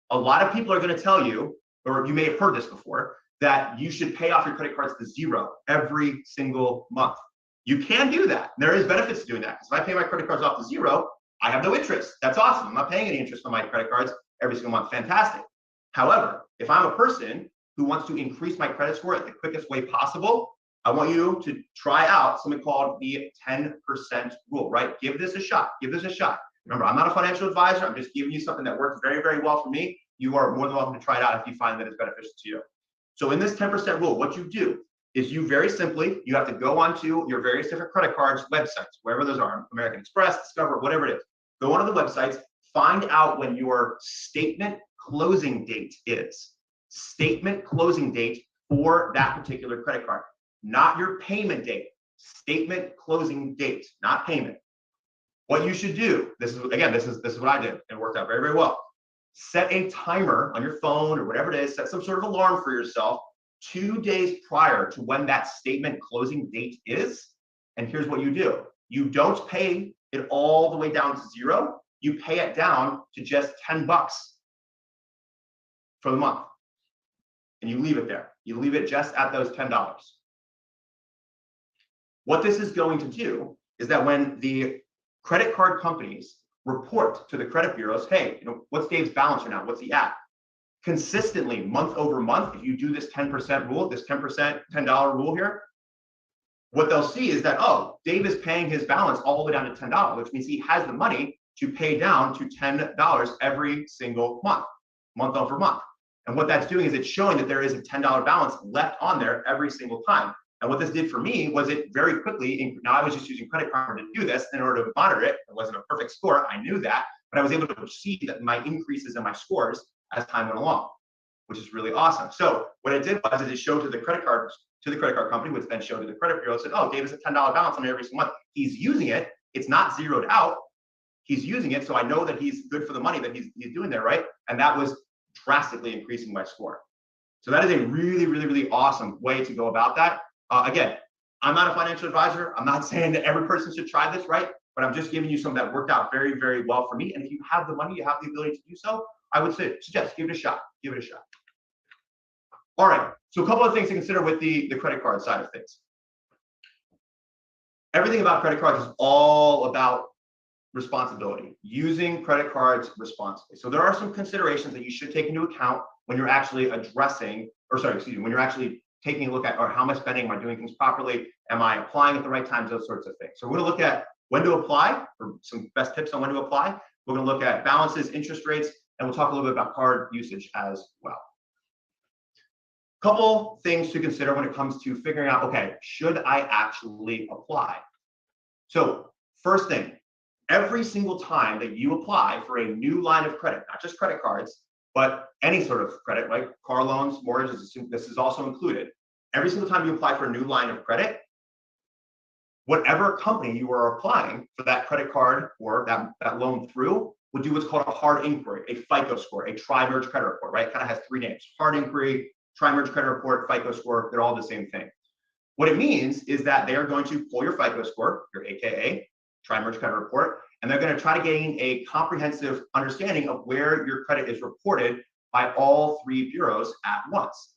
A lot of people are going to tell you, or you may have heard this before, that you should pay off your credit cards to zero every single month. You can do that. There is benefits to doing that, because if I pay my credit cards off to zero, I have no interest. That's awesome. I'm not paying any interest on my credit cards every single month. Fantastic. However, if I'm a person who wants to increase my credit score at the quickest way possible, I want you to try out something called the 10% rule, right? Give this a shot. Give this a shot. Remember, I'm not a financial advisor. I'm just giving you something that works very, very well for me. You are more than welcome to try it out if you find that it's beneficial to you. So in this 10% rule, what you do is you very simply, you have to go onto your various different credit cards, websites, wherever those are, American Express, Discover, whatever it is. Go onto the websites, find out when your statement closing date is. Statement closing date for that particular credit card, not your payment date. Statement closing date, not payment. What you should do, this is what I did. It worked out very, very well. Set a timer on your phone or whatever it is, set some sort of alarm for yourself 2 days prior to when that statement closing date is. And here's what you do. You don't pay it all the way down to zero. You pay it down to just $10 for the month. And you leave it there. You leave it just at those $10. What this is going to do is that when the credit card companies report to the credit bureaus, hey, what's Dave's balance right now? What's he at? Consistently, month over month, if you do this 10% rule, this 10%, $10 rule here, what they'll see is that, oh, Dave is paying his balance all the way down to $10, which means he has the money to pay down to $10 every single month, month over month. And what that's doing is it's showing that there is a $10 balance left on there every single time. And what this did for me was it very quickly, now I was just using credit card to do this in order to monitor it. It wasn't a perfect score, I knew that, but I was able to see that my increases in my scores as time went along, which is really awesome. So what it did was it showed to the credit card company, which then showed to the credit bureau, said, oh, Dave has a $10 balance on every single month. He's using it. It's not zeroed out. He's using it. So I know that he's good for the money that he's doing there, right? And that was drastically increasing my score. So that is a really, really, really awesome way to go about that. Again, I'm not a financial advisor. I'm not saying that every person should try this, right? But I'm just giving you something that worked out very, very well for me. And if you have the money, you have the ability to do so, I would suggest give it a shot. Give it a shot. All right. So a couple of things to consider with the credit card side of things. Everything about credit cards is all about responsibility, using credit cards responsibly. So there are some considerations that you should take into account when you're actually when you're actually taking a look at, or how am I spending? Am I doing things properly? Am I applying at the right times? Those sorts of things. So we're going to look at when to apply, or some best tips on when to apply. We're going to look at balances, interest rates, and we'll talk a little bit about card usage as well. Couple things to consider when it comes to figuring out, okay, should I actually apply? So first thing, every single time that you apply for a new line of credit, not just credit cards, but any sort of credit, right? Car loans, mortgages, this is also included. Every single time you apply for a new line of credit, whatever company you are applying for that credit card or that loan through would do what's called a hard inquiry, a FICO score, a tri-merge credit report, right? It kind of has 3 names: hard inquiry, tri-merge credit report, FICO score. They're all the same thing. What it means is that they are going to pull your FICO score, your AKA tri-merge credit report, and they're going to try to gain a comprehensive understanding of where your credit is reported by all 3 bureaus at once.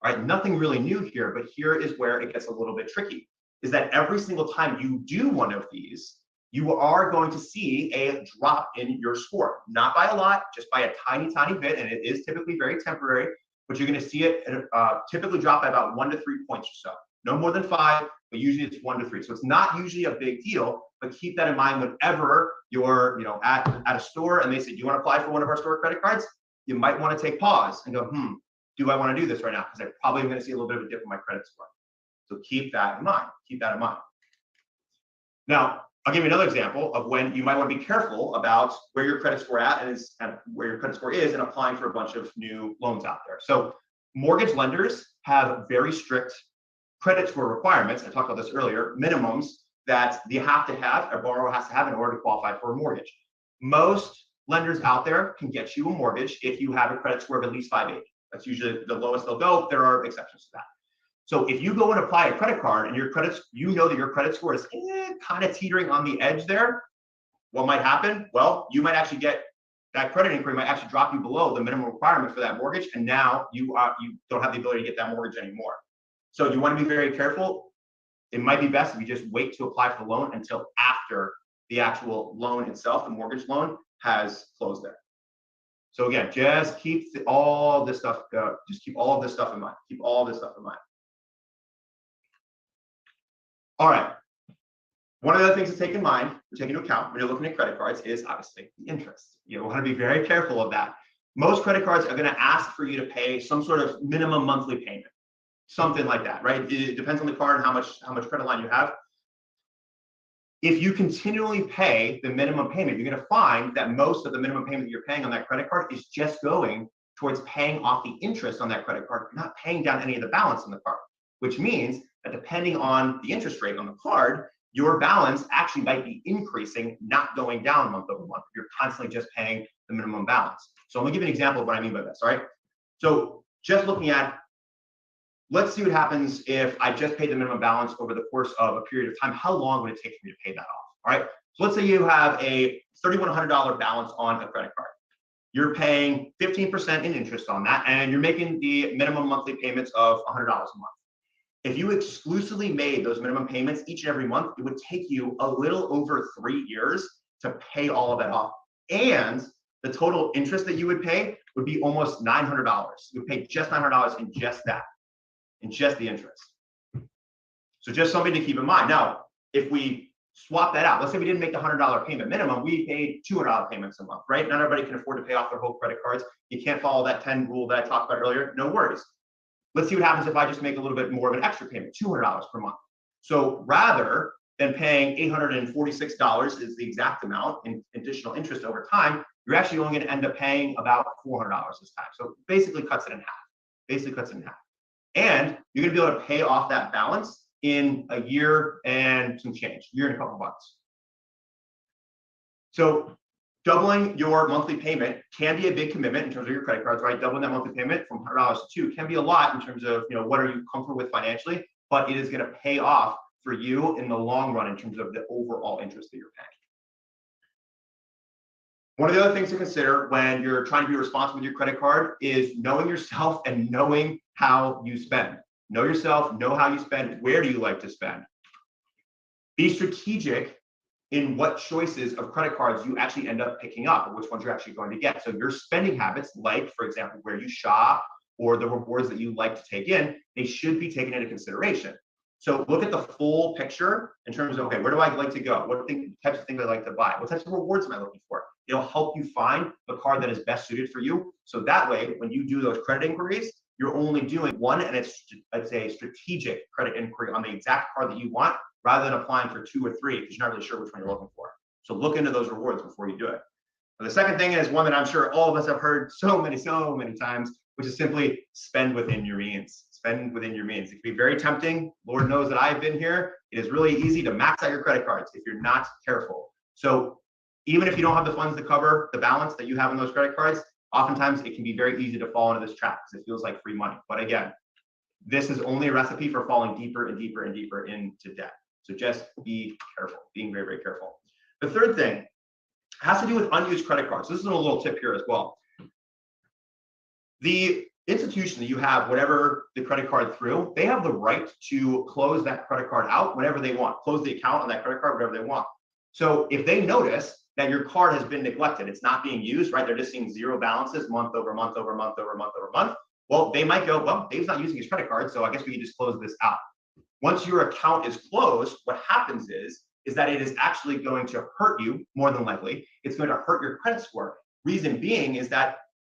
All right, nothing really new here, but here is where it gets a little bit tricky, is that every single time you do one of these, you are going to see a drop in your score. Not by a lot, just by a tiny, tiny bit, and it is typically very temporary, but you're going to see it typically drop by about 1 to 3 points or so. No more than 5, but usually it's 1 to 3. So it's not usually a big deal, but keep that in mind whenever you're at a store and they say, do you want to apply for one of our store credit cards? You might want to take pause and go, do I want to do this right now? Because I probably am going to see a little bit of a dip in my credit score. So keep that in mind. Keep that in mind. Now, I'll give you another example of when you might want to be careful about where your credit score and where your credit score is and applying for a bunch of new loans out there. So mortgage lenders have very strict credit score requirements. I talked about this earlier, minimums that you have to have, a borrower has to have in order to qualify for a mortgage. Most lenders out there can get you a mortgage if you have a credit score of at least 580. That's usually the lowest they'll go. There are exceptions to that. So if you go and apply a credit card and you know that your credit score is kind of teetering on the edge there, what might happen? Well, you might actually get that credit inquiry might actually drop you below the minimum requirement for that mortgage, and now you don't have the ability to get that mortgage anymore. So you want to be very careful. It might be best if you just wait to apply for the loan until after the actual loan itself, the mortgage loan, has closed there. So again, just keep all this stuff. Just keep all of this stuff in mind. Keep all this stuff in mind. All right. One of the things to take in mind, or take into account when you're looking at credit cards is obviously the interest. You want to be very careful of that. Most credit cards are going to ask for you to pay some sort of minimum monthly payment, something like that, right? It depends on the card and how much credit line you have. If you continually pay the minimum payment, you're going to find that most of the minimum payment that you're paying on that credit card is just going towards paying off the interest on that credit card, not paying down any of the balance on the card, which means that depending on the interest rate on the card, your balance actually might be increasing, not going down month over month. You're constantly just paying the minimum balance. So I'm gonna give you an example of what I mean by this, all right? So just looking at, let's see what happens if I just paid the minimum balance over the course of a period of time. How long would it take for me to pay that off, all right? So let's say you have a $3,100 balance on a credit card. You're paying 15% in interest on that, and you're making the minimum monthly payments of $100 a month. If you exclusively made those minimum payments each and every month, it would take you a little over 3 years to pay all of that off. And the total interest that you would pay would be almost $900. You would pay just $900 in just that, in just the interest. So just something to keep in mind. Now, if we swap that out, let's say we didn't make the $100 payment minimum, we paid $200 payments a month, right? Not everybody can afford to pay off their whole credit cards. You can't follow that 10 rule that I talked about earlier, no worries. Let's see what happens if I just make a little bit more of an extra payment, $200 per month. So rather than paying $846 is the exact amount in additional interest over time, you're actually only going to end up paying about $400 this time. So basically cuts it in half, And you're going to be able to pay off that balance in a year and some change, year and a couple months. So doubling your monthly payment can be a big commitment in terms of your credit cards, right? Doubling that monthly payment from $100 to $200 can be a lot in terms of, what are you comfortable with financially, but it is going to pay off for you in the long run in terms of the overall interest that you're paying. One of the other things to consider when you're trying to be responsible with your credit card is knowing yourself and knowing how you spend. Know yourself, know how you spend, where do you like to spend? Be strategic in what choices of credit cards you actually end up picking up or which ones you're actually going to get. So your spending habits, like for example, where you shop or the rewards that you like to take in, they should be taken into consideration. So look at the full picture in terms of, okay, where do I like to go? What types of things I like to buy? What types of rewards am I looking for? It'll help you find the card that is best suited for you. So that way, when you do those credit inquiries, you're only doing one, and it's a strategic credit inquiry on the exact card that you want, rather than applying for 2 or 3 because you're not really sure which one you're looking for. So look into those rewards before you do it. And the second thing is one that I'm sure all of us have heard so many times, which is simply spend within your means. Spend within your means. It can be very tempting. Lord knows that I've been here. It is really easy to max out your credit cards if you're not careful. So even if you don't have the funds to cover the balance that you have in those credit cards, oftentimes it can be very easy to fall into this trap because it feels like free money. But again, this is only a recipe for falling deeper and deeper and deeper into debt. So just be careful, being very, very careful. The third thing has to do with unused credit cards. This is a little tip here as well. The institution that you have whatever the credit card through, they have the right to close that credit card out whenever they want, close the account on that credit card whenever they want. So if they notice that your card has been neglected, it's not being used, right? They're just seeing zero balances month over month over month over month over month. Well, they might go, well, Dave's not using his credit card, so I guess we can just close this out. Once your account is closed, what happens is that it is actually going to hurt you more than likely. It's going to hurt your credit score. Reason being is that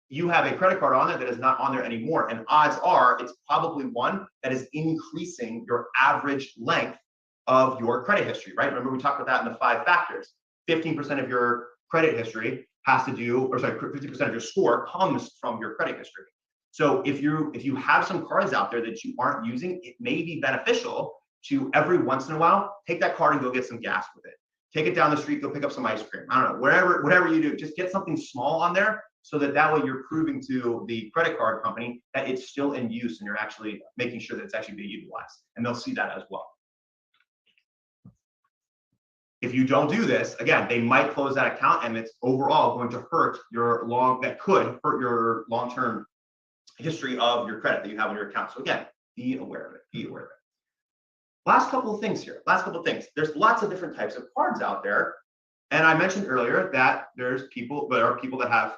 you have a credit card on there that is not on there anymore. And odds are it's probably one that is increasing your average length of your credit history, right? Remember we talked about that in the 5 factors. 15% of your credit history has to do, or sorry, 50% of your score comes from your credit history. So if you have some cards out there that you aren't using, it may be beneficial to every once in a while, take that card and go get some gas with it. Take it down the street, go pick up some ice cream. I don't know, whatever you do, just get something small on there so that way you're proving to the credit card company that it's still in use and you're actually making sure that it's actually being utilized. And they'll see that as well. If you don't do this, again, they might close that account and it's overall going to hurt could hurt your long-term history of your credit that you have on your account. So again, be aware of it, Last couple of things here, There's lots of different types of cards out there. And I mentioned earlier that there are people that have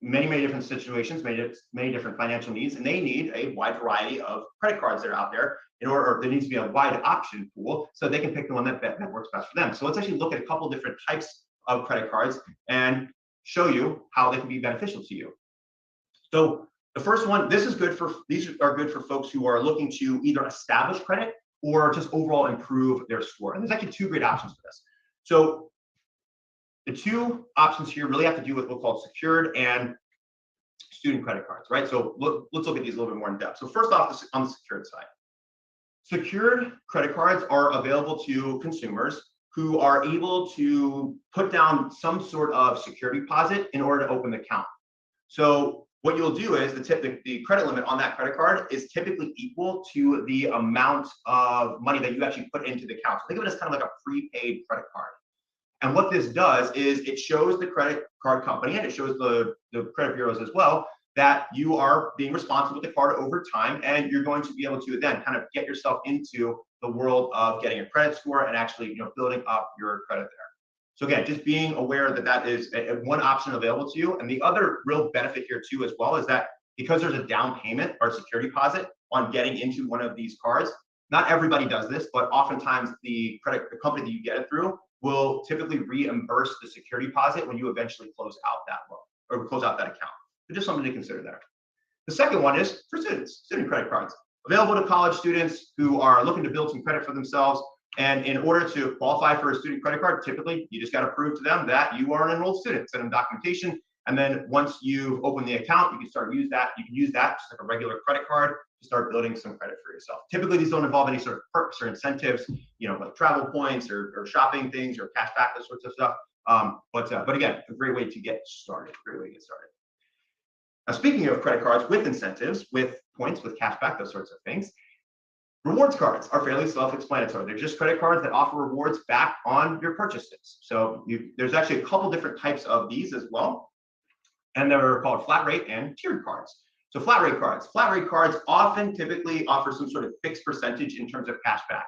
many different situations, many different financial needs, and they need a wide variety of credit cards that are out there or there needs to be a wide option pool so they can pick the one that works best for them. So let's actually look at a couple different types of credit cards and show you how they can be beneficial to you. So the first one, these are good for folks who are looking to either establish credit or just overall improve their score. And there's actually two great options for this. So the two options here really have to do with what's called secured and student credit cards, right? So let's look at these a little bit more in depth. So first off, on the secured side, secured credit cards are available to consumers who are able to put down some sort of security deposit in order to open the account. So what you'll do is the credit limit on that credit card is typically equal to the amount of money that you actually put into the account. So think of it as kind of like a prepaid credit card. And what this does is it shows the credit card company and it shows the credit bureaus as well that you are being responsible with the card over time, and you're going to be able to then kind of get yourself into the world of getting a credit score and actually building up your credit there. So again, just being aware that that is one option available to you. And the other real benefit here too as well is that because there's a down payment or security deposit on getting into one of these cards, not everybody does this, but oftentimes the company that you get it through will typically reimburse the security deposit when you eventually close out that loan or close out that account. So just something to consider there. The second one is for student credit cards, available to college students who are looking to build some credit for themselves. And in order to qualify for a student credit card, typically you just got to prove to them that you are an enrolled student, send them documentation. And then once you've opened the account, you can use that just like a regular credit card to start building some credit for yourself. Typically, these don't involve any sort of perks or incentives, like travel points or shopping things or cash back, those sorts of stuff. But again, a great way to get started. Now, speaking of credit cards with incentives, with points, with cash back, those sorts of things, rewards cards are fairly self-explanatory. They're just credit cards that offer rewards back on your purchases. So there's actually a couple different types of these as well. And they're called flat rate and tiered cards. So flat rate cards often typically offer some sort of fixed percentage in terms of cash back.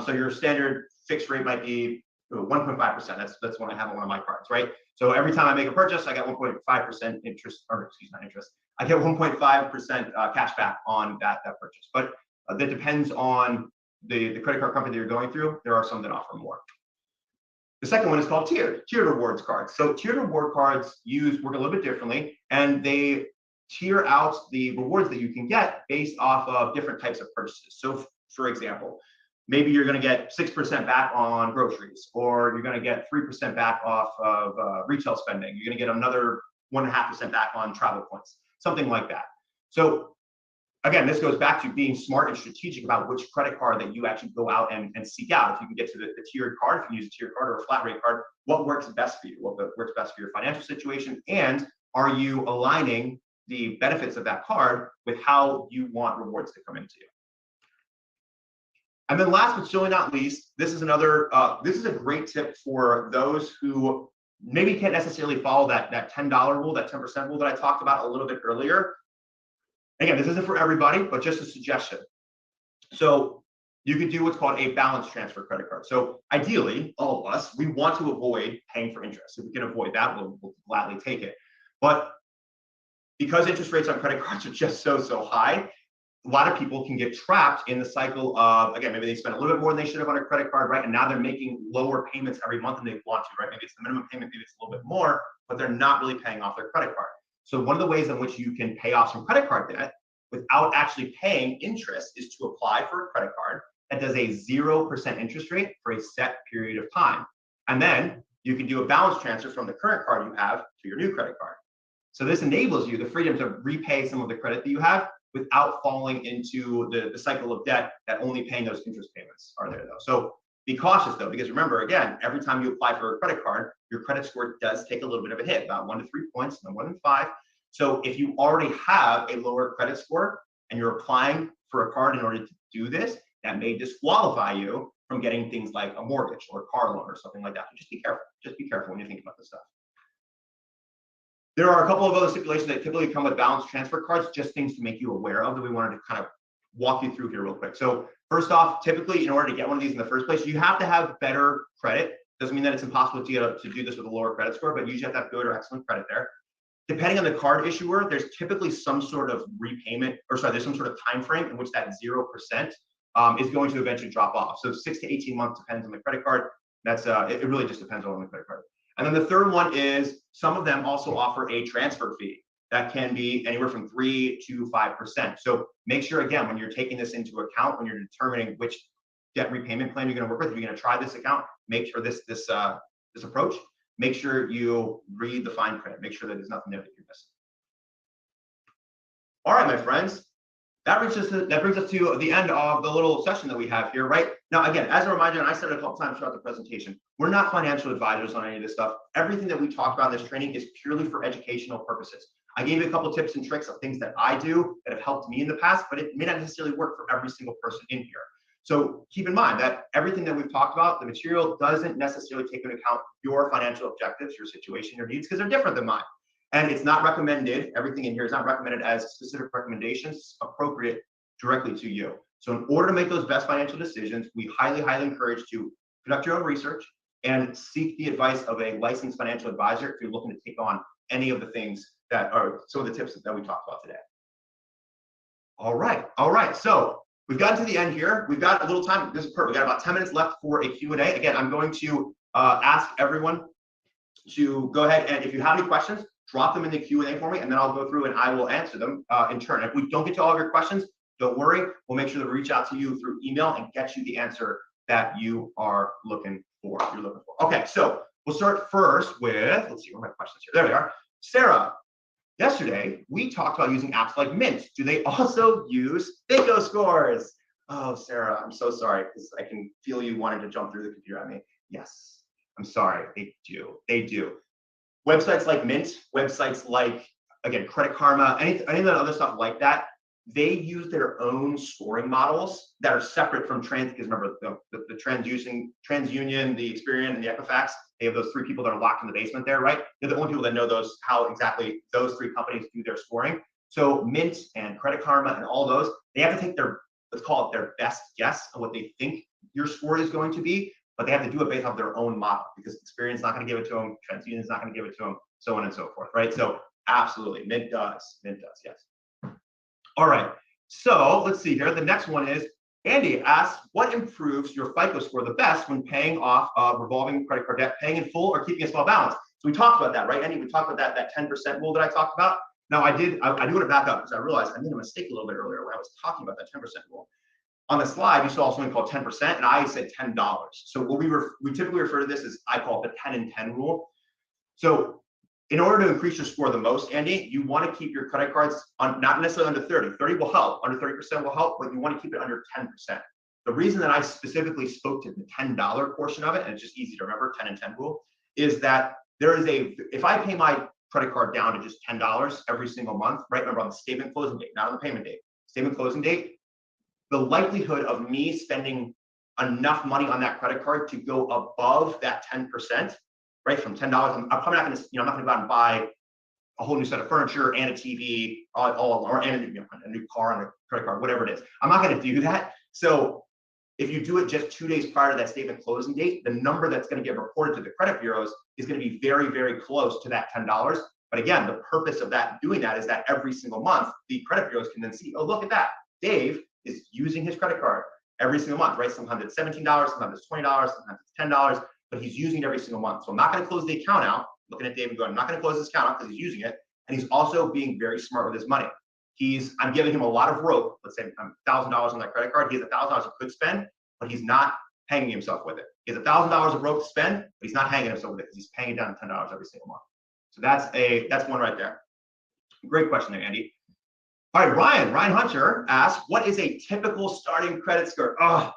So your standard fixed rate might be 1.5%. That's what I have on one of my cards, right? So every time I make a purchase, I get 1.5% interest, or excuse me, not interest. I get 1.5% cash back on that purchase. But that depends on the credit card company that you're going through. There are some that offer more. The second one is called tiered rewards cards. So tiered reward cards work a little bit differently, and they tier out the rewards that you can get based off of different types of purchases. So for example, maybe you're going to get 6% back on groceries, or you're going to get 3% back off of retail spending. You're going to get another 1.5% back on travel points, something like that. So again, this goes back to being smart and strategic about which credit card that you actually go out and seek out. If you can get to the tiered card, if you use a tiered card or a flat rate card, what works best for you? What works best for your financial situation? And are you aligning the benefits of that card with how you want rewards to come into you? And then last but certainly not least, this is a great tip for those who maybe can't necessarily follow that $10 rule, that 10% rule that I talked about a little bit earlier. Again, this isn't for everybody, but just a suggestion. So you could do what's called a balance transfer credit card. So ideally, all of us, we want to avoid paying for interest. If we can avoid that, we'll gladly take it. But because interest rates on credit cards are just so high, a lot of people can get trapped in the cycle of, again, maybe they spend a little bit more than they should have on a credit card, right? And now they're making lower payments every month than they want to, right? Maybe it's the minimum payment, maybe it's a little bit more, but they're not really paying off their credit card. So one of the ways in which you can pay off some credit card debt without actually paying interest is to apply for a credit card that does a 0% interest rate for a set period of time. And then you can do a balance transfer from the current card you have to your new credit card. So this enables you the freedom to repay some of the credit that you have without falling into the cycle of debt that only paying those interest payments are there though. So be cautious though, because remember, again, every time you apply for a credit card, your credit score does take a little bit of a hit, about 1 to 3 points, no more than 5. So if you already have a lower credit score and you're applying for a card in order to do this, that may disqualify you from getting things like a mortgage or a car loan or something like that. So just be careful. Just be careful when you think about this stuff. There are a couple of other stipulations that typically come with balance transfer cards, just things to make you aware of that we wanted to kind of walk you through here real quick. So first off, typically in order to get one of these in the first place, you have to have better credit. Doesn't mean that it's impossible to do this with a lower credit score, but you usually have to have good or excellent credit there. depending on the card issuer, there's typically some sort of repayment, or sorry, there's some sort of time frame in which that 0% is going to eventually drop off. So 6 to 18 months depends on the credit card. That's it really just depends on the credit card. And then the third one is some of them also offer a transfer fee that can be anywhere from 3 to 5%. So make sure, again, when you're taking this into account, when you're determining which debt repayment plan you're going to work with, if you're going to try this account, make sure this approach, make sure you read the fine print, make sure that there's nothing there that you're missing. All right, my friends, that brings us to the end of the little session that we have here, right? Now, again, as a reminder, and I said it a couple times throughout the presentation, we're not financial advisors on any of this stuff. Everything that we talk about in this training is purely for educational purposes. I gave you a couple of tips and tricks of things that I do that have helped me in the past, but it may not necessarily work for every single person in here. So keep in mind that everything that we've talked about, the material doesn't necessarily take into account your financial objectives, your situation, your needs, because they're different than mine. And it's not recommended, everything in here is not recommended as specific recommendations appropriate directly to you. So in order to make those best financial decisions, we highly, highly encourage to conduct your own research and seek the advice of a licensed financial advisor if you're looking to take on any of the things that are some of the tips that we talked about today. All right. So we've gotten to the end here. We've got a little time. This is perfect. We've got about 10 minutes left for a Q&A. Again, I'm going to ask everyone to go ahead and if you have any questions, drop them in the Q&A for me, and then I'll go through and I will answer them in turn. If we don't get to all of your questions, don't worry. We'll make sure to reach out to you through email and get you the answer that you are looking for. Okay, so we'll start first with, let's see, where are my questions here? There they are. Sarah, yesterday we talked about using apps like Mint. Do they also use bingo scores? Oh, Sarah, I'm so sorry because I can feel you wanting to jump through the computer at me. Yes, I'm sorry. They do. Websites like Mint, websites like, again, Credit Karma, any of that other stuff like that, they use their own scoring models that are separate from because remember the TransUnion, the Experian, and the Equifax, they have those three people that are locked in the basement there, right? They're the only people that know how exactly those three companies do their scoring. So Mint and Credit Karma and all those, they have to take their, let's call it their best guess of what they think your score is going to be, but they have to do it based on their own model because Experian's not going to give it to them, TransUnion's not going to give it to them, so on and so forth, right? So absolutely, Mint does, yes. All right, so let's see here. The next one is, Andy asks, what improves your FICO score the best when paying off revolving credit card debt, paying in full or keeping a small balance? So we talked about that, right, Andy? We talked about that 10% rule that I talked about. Now I do want to back up because I realized I made a mistake a little bit earlier when I was talking about that 10% rule. On the slide, you saw something called 10%, and I said $10. So what we typically refer to this as, I call it the 10 and 10 rule. So in order to increase your score the most, Andy, you want to keep your credit cards on, not necessarily under 30. 30 will help, under 30% will help, but you want to keep it under 10%. The reason that I specifically spoke to the $10 portion of it, and it's just easy to remember, 10 and 10 rule, is that there is if I pay my credit card down to just $10 every single month, right? Remember on the statement closing date, not on the payment date, statement closing date, the likelihood of me spending enough money on that credit card to go above that 10%, right? From $10, I'm probably not going to, I'm not going to go out and buy a whole new set of furniture and a TV, or a new car and a credit card, whatever it is. I'm not going to do that. So if you do it just 2 days prior to that statement closing date, the number that's going to get reported to the credit bureaus is going to be very, very close to that $10. But again, the purpose of doing that is that every single month, the credit bureaus can then see, oh, look at that. Dave is using his credit card every single month, right? Sometimes it's $17, sometimes it's $20, sometimes it's $10, but he's using it every single month. So I'm not going to close the account out, looking at Dave and going, I'm not going to close this account out because he's using it. And he's also being very smart with his money. I'm giving him a lot of rope. Let's say $1,000 on that credit card. He has $1,000 he could spend, but he's not hanging himself with it. He has $1,000 of rope to spend, but he's not hanging himself with it because he's paying it down to $10 every single month. So that's one right there. Great question there, Andy. All right, Ryan Hunter asks, what is a typical starting credit score? Oh,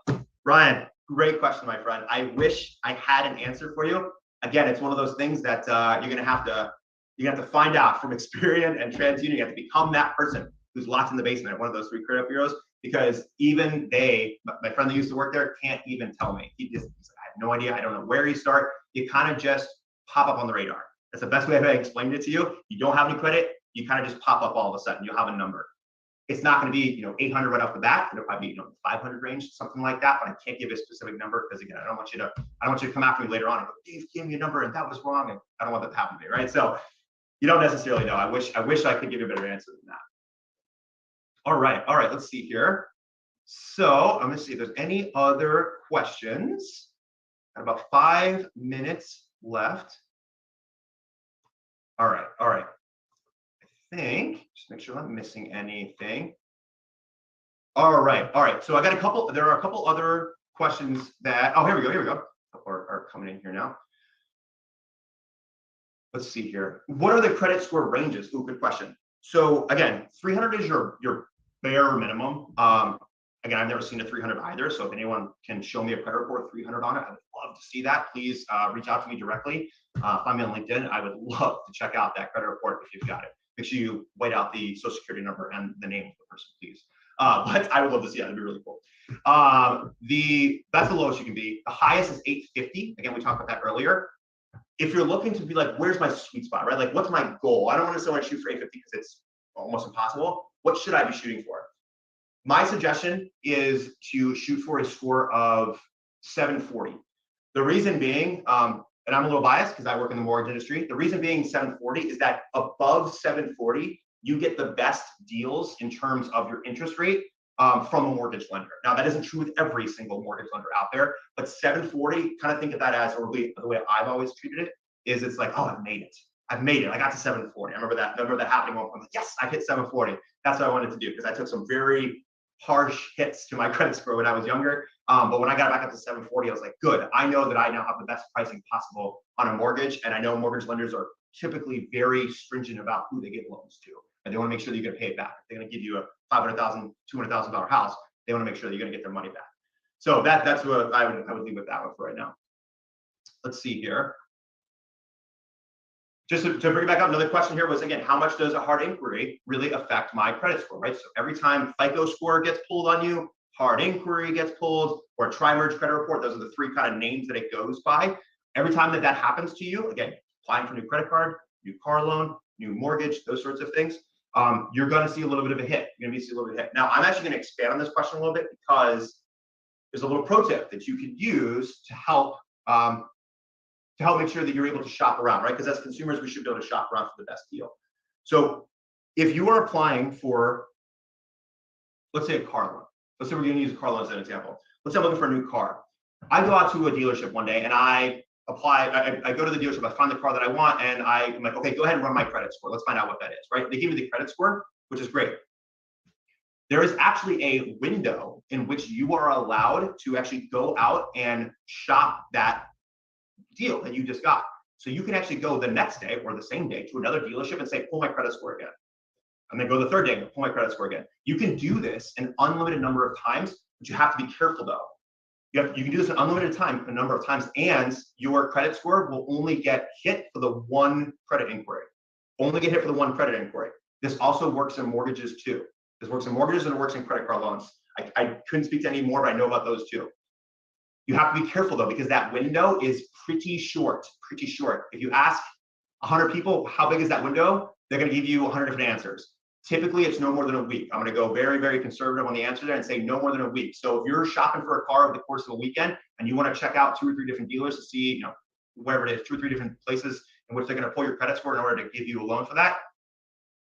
Ryan, great question, my friend. I wish I had an answer for you. Again, it's one of those things that you're gonna have to find out from Experian and TransUnion. You have to become that person who's locked in the basement at one of those three credit bureaus, because even my friend that used to work there, can't even tell me. He's like, I have no idea. I don't know where you start. You kind of just pop up on the radar. That's the best way I explained it to you. You don't have any credit, you kind of just pop up all of a sudden. You'll have a number. It's not going to be 800 right off the bat. It'll probably be 500 range, something like that. But I can't give a specific number because again, I don't want you to come after me later on and go, Dave gave me a number and that was wrong, and I don't want that to happen to me, right? So You don't necessarily know. I wish I could give you a better answer than that. All right, let's see here. So I'm gonna see if there's any other questions. Got about 5 minutes left. All right. I think, just make sure I'm not missing anything. All right. So there are a couple other questions that, oh, here we go. Are coming in here now. Let's see here. What are the credit score ranges? Ooh, good question. So again, 300 is your bare minimum. Again, I've never seen a 300 either. So if anyone can show me a credit report with 300 on it, I would love to see that. Please reach out to me directly. Find me on LinkedIn. I would love to check out that credit report if you've got it. Make sure you white out the social security number and the name of the person, please. But I would love to see that. It'd be really cool. That's the lowest you can be. The highest is 850. Again, we talked about that earlier. If you're looking to be like, where's my sweet spot, right? Like, what's my goal? I don't want to necessarily shoot for 850 because it's almost impossible. What should I be shooting for? My suggestion is to shoot for a score of 740. The reason being, and I'm a little biased because I work in the mortgage industry. The reason being 740 is that above 740, you get the best deals in terms of your interest rate from a mortgage lender. Now, that isn't true with every single mortgage lender out there, but 740, kind of think of that as, or the way I've always treated it, is it's like, oh, I've made it. I got to 740. I remember that happening. I'm like, yes, I hit 740. That's what I wanted to do because I took some very harsh hits to my credit score when I was younger. But when I got back up to 740, I was like, good. I know that I now have the best pricing possible on a mortgage. And I know mortgage lenders are typically very stringent about who they give loans to. And they want to make sure that you're going to pay it back. If they're going to give you a $500,000, $200,000 house, they want to make sure that you're going to get their money back. So that's what I would leave with that one for right now. Let's see here. Just to bring it back up, another question here was, again, how much does a hard inquiry really affect my credit score, right? So every time FICO score gets pulled on you, hard inquiry gets pulled, or tri-merge credit report, those are the three kind of names that it goes by. Every time that happens to you, again, applying for a new credit card, new car loan, new mortgage, those sorts of things, you're going to see a little bit of a hit. You're going to see a little bit of a hit. Now, I'm actually going to expand on this question a little bit because there's a little pro tip that you could use to help make sure that you're able to shop around, right? Because as consumers, we should be able to shop around for the best deal. So if you are applying for, let's say, a car loan. Let's say we're going to use a car loan as an example. Let's say I'm looking for a new car. I go out to a dealership one day and I apply. I go to the dealership, I find the car that I want, and I'm like, okay, go ahead and run my credit score. Let's find out what that is, right? They give me the credit score, which is great. There is actually a window in which you are allowed to actually go out and shop that deal that you just got. So you can actually go the next day or the same day to another dealership and say, pull my credit score again. And then go the third day and pull my credit score again. You can do this an unlimited number of times, but you have to be careful though. You can do this an unlimited a number of times, and your credit score will only get hit for the one credit inquiry. Only get hit for the one credit inquiry. This also works in mortgages too. This works in mortgages and it works in credit card loans. I couldn't speak to any more, but I know about those too. You have to be careful though, because that window is pretty short. If you ask 100 people, how big is that window? They're going to give you 100 different answers. Typically, it's no more than a week. I'm going to go very, very conservative on the answer there and say no more than a week. So if you're shopping for a car over the course of a weekend and you want to check out 2 or 3 different dealers to see, wherever it is, 2 or 3 different places in which they're going to pull your credit score in order to give you a loan for that,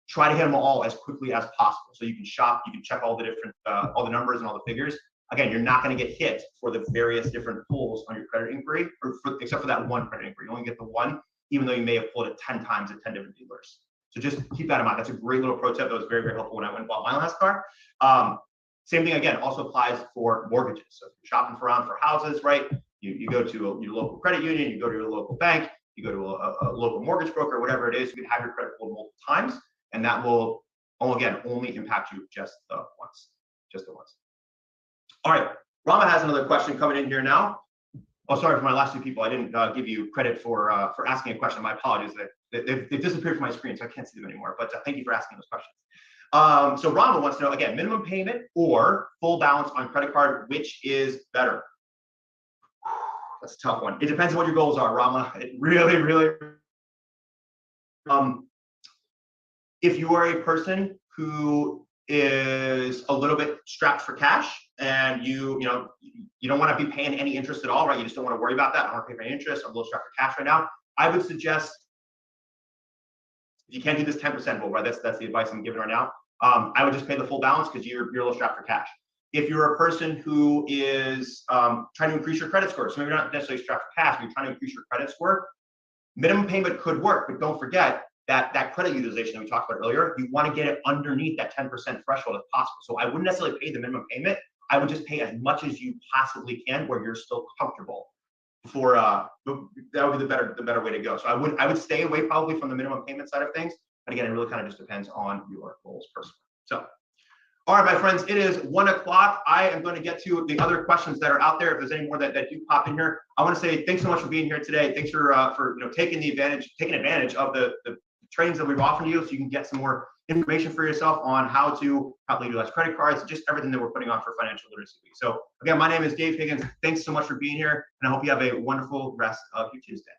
try to hit them all as quickly as possible. So you can shop, you can check all the different, all the numbers and all the figures. Again, you're not going to get hit for the various different pulls on your credit inquiry, except for that one credit inquiry. You only get the one, even though you may have pulled it 10 times at 10 different dealers. So just keep that in mind. That's a great little pro tip that was very, very helpful when I went and bought my last car. Same thing, again, also applies for mortgages. So if you're shopping around for houses, right? You go to your local credit union, you go to your local bank, you go to a local mortgage broker, whatever it is, you can have your credit pulled multiple times, and that will, only impact you just the once. All right, Rama has another question coming in here now. Oh, sorry for my last 2 people. I didn't give you credit for asking a question. My apologies. They've disappeared from my screen, so I can't see them anymore. But thank you for asking those questions. So Rama wants to know, again, minimum payment or full balance on credit card, which is better? That's a tough one. It depends on what your goals are, Rama. It really, really. If you are a person who is a little bit strapped for cash and you don't want to be paying any interest at all, right? You just don't want to worry about that. I don't want to pay for any interest. I'm a little strapped for cash right now. I would suggest you can't do this 10% rule, right? That's the advice I'm giving right now. I would just pay the full balance because you're a little strapped for cash. If you're a person who is trying to increase your credit score, so maybe you're not necessarily strapped for cash, but you're trying to increase your credit score, minimum payment could work, but don't forget that credit utilization that we talked about earlier, you want to get it underneath that 10% threshold if possible. So I wouldn't necessarily pay the minimum payment. I would just pay as much as you possibly can where you're still comfortable. Before that would be the better way to go. So I would stay away probably from the minimum payment side of things. But again, it really kind of just depends on your goals personally. So, all right, my friends, it is 1 o'clock. I am going to get to the other questions that are out there. If there's any more that do pop in here, I want to say thanks so much for being here today. Thanks for taking advantage of the trainings that we've offered you, so you can get some more information for yourself on how to properly utilize credit cards, just everything that we're putting on for Financial Literacy Week. So again, my name is Dave Higgins. Thanks so much for being here, and I hope you have a wonderful rest of your Tuesday.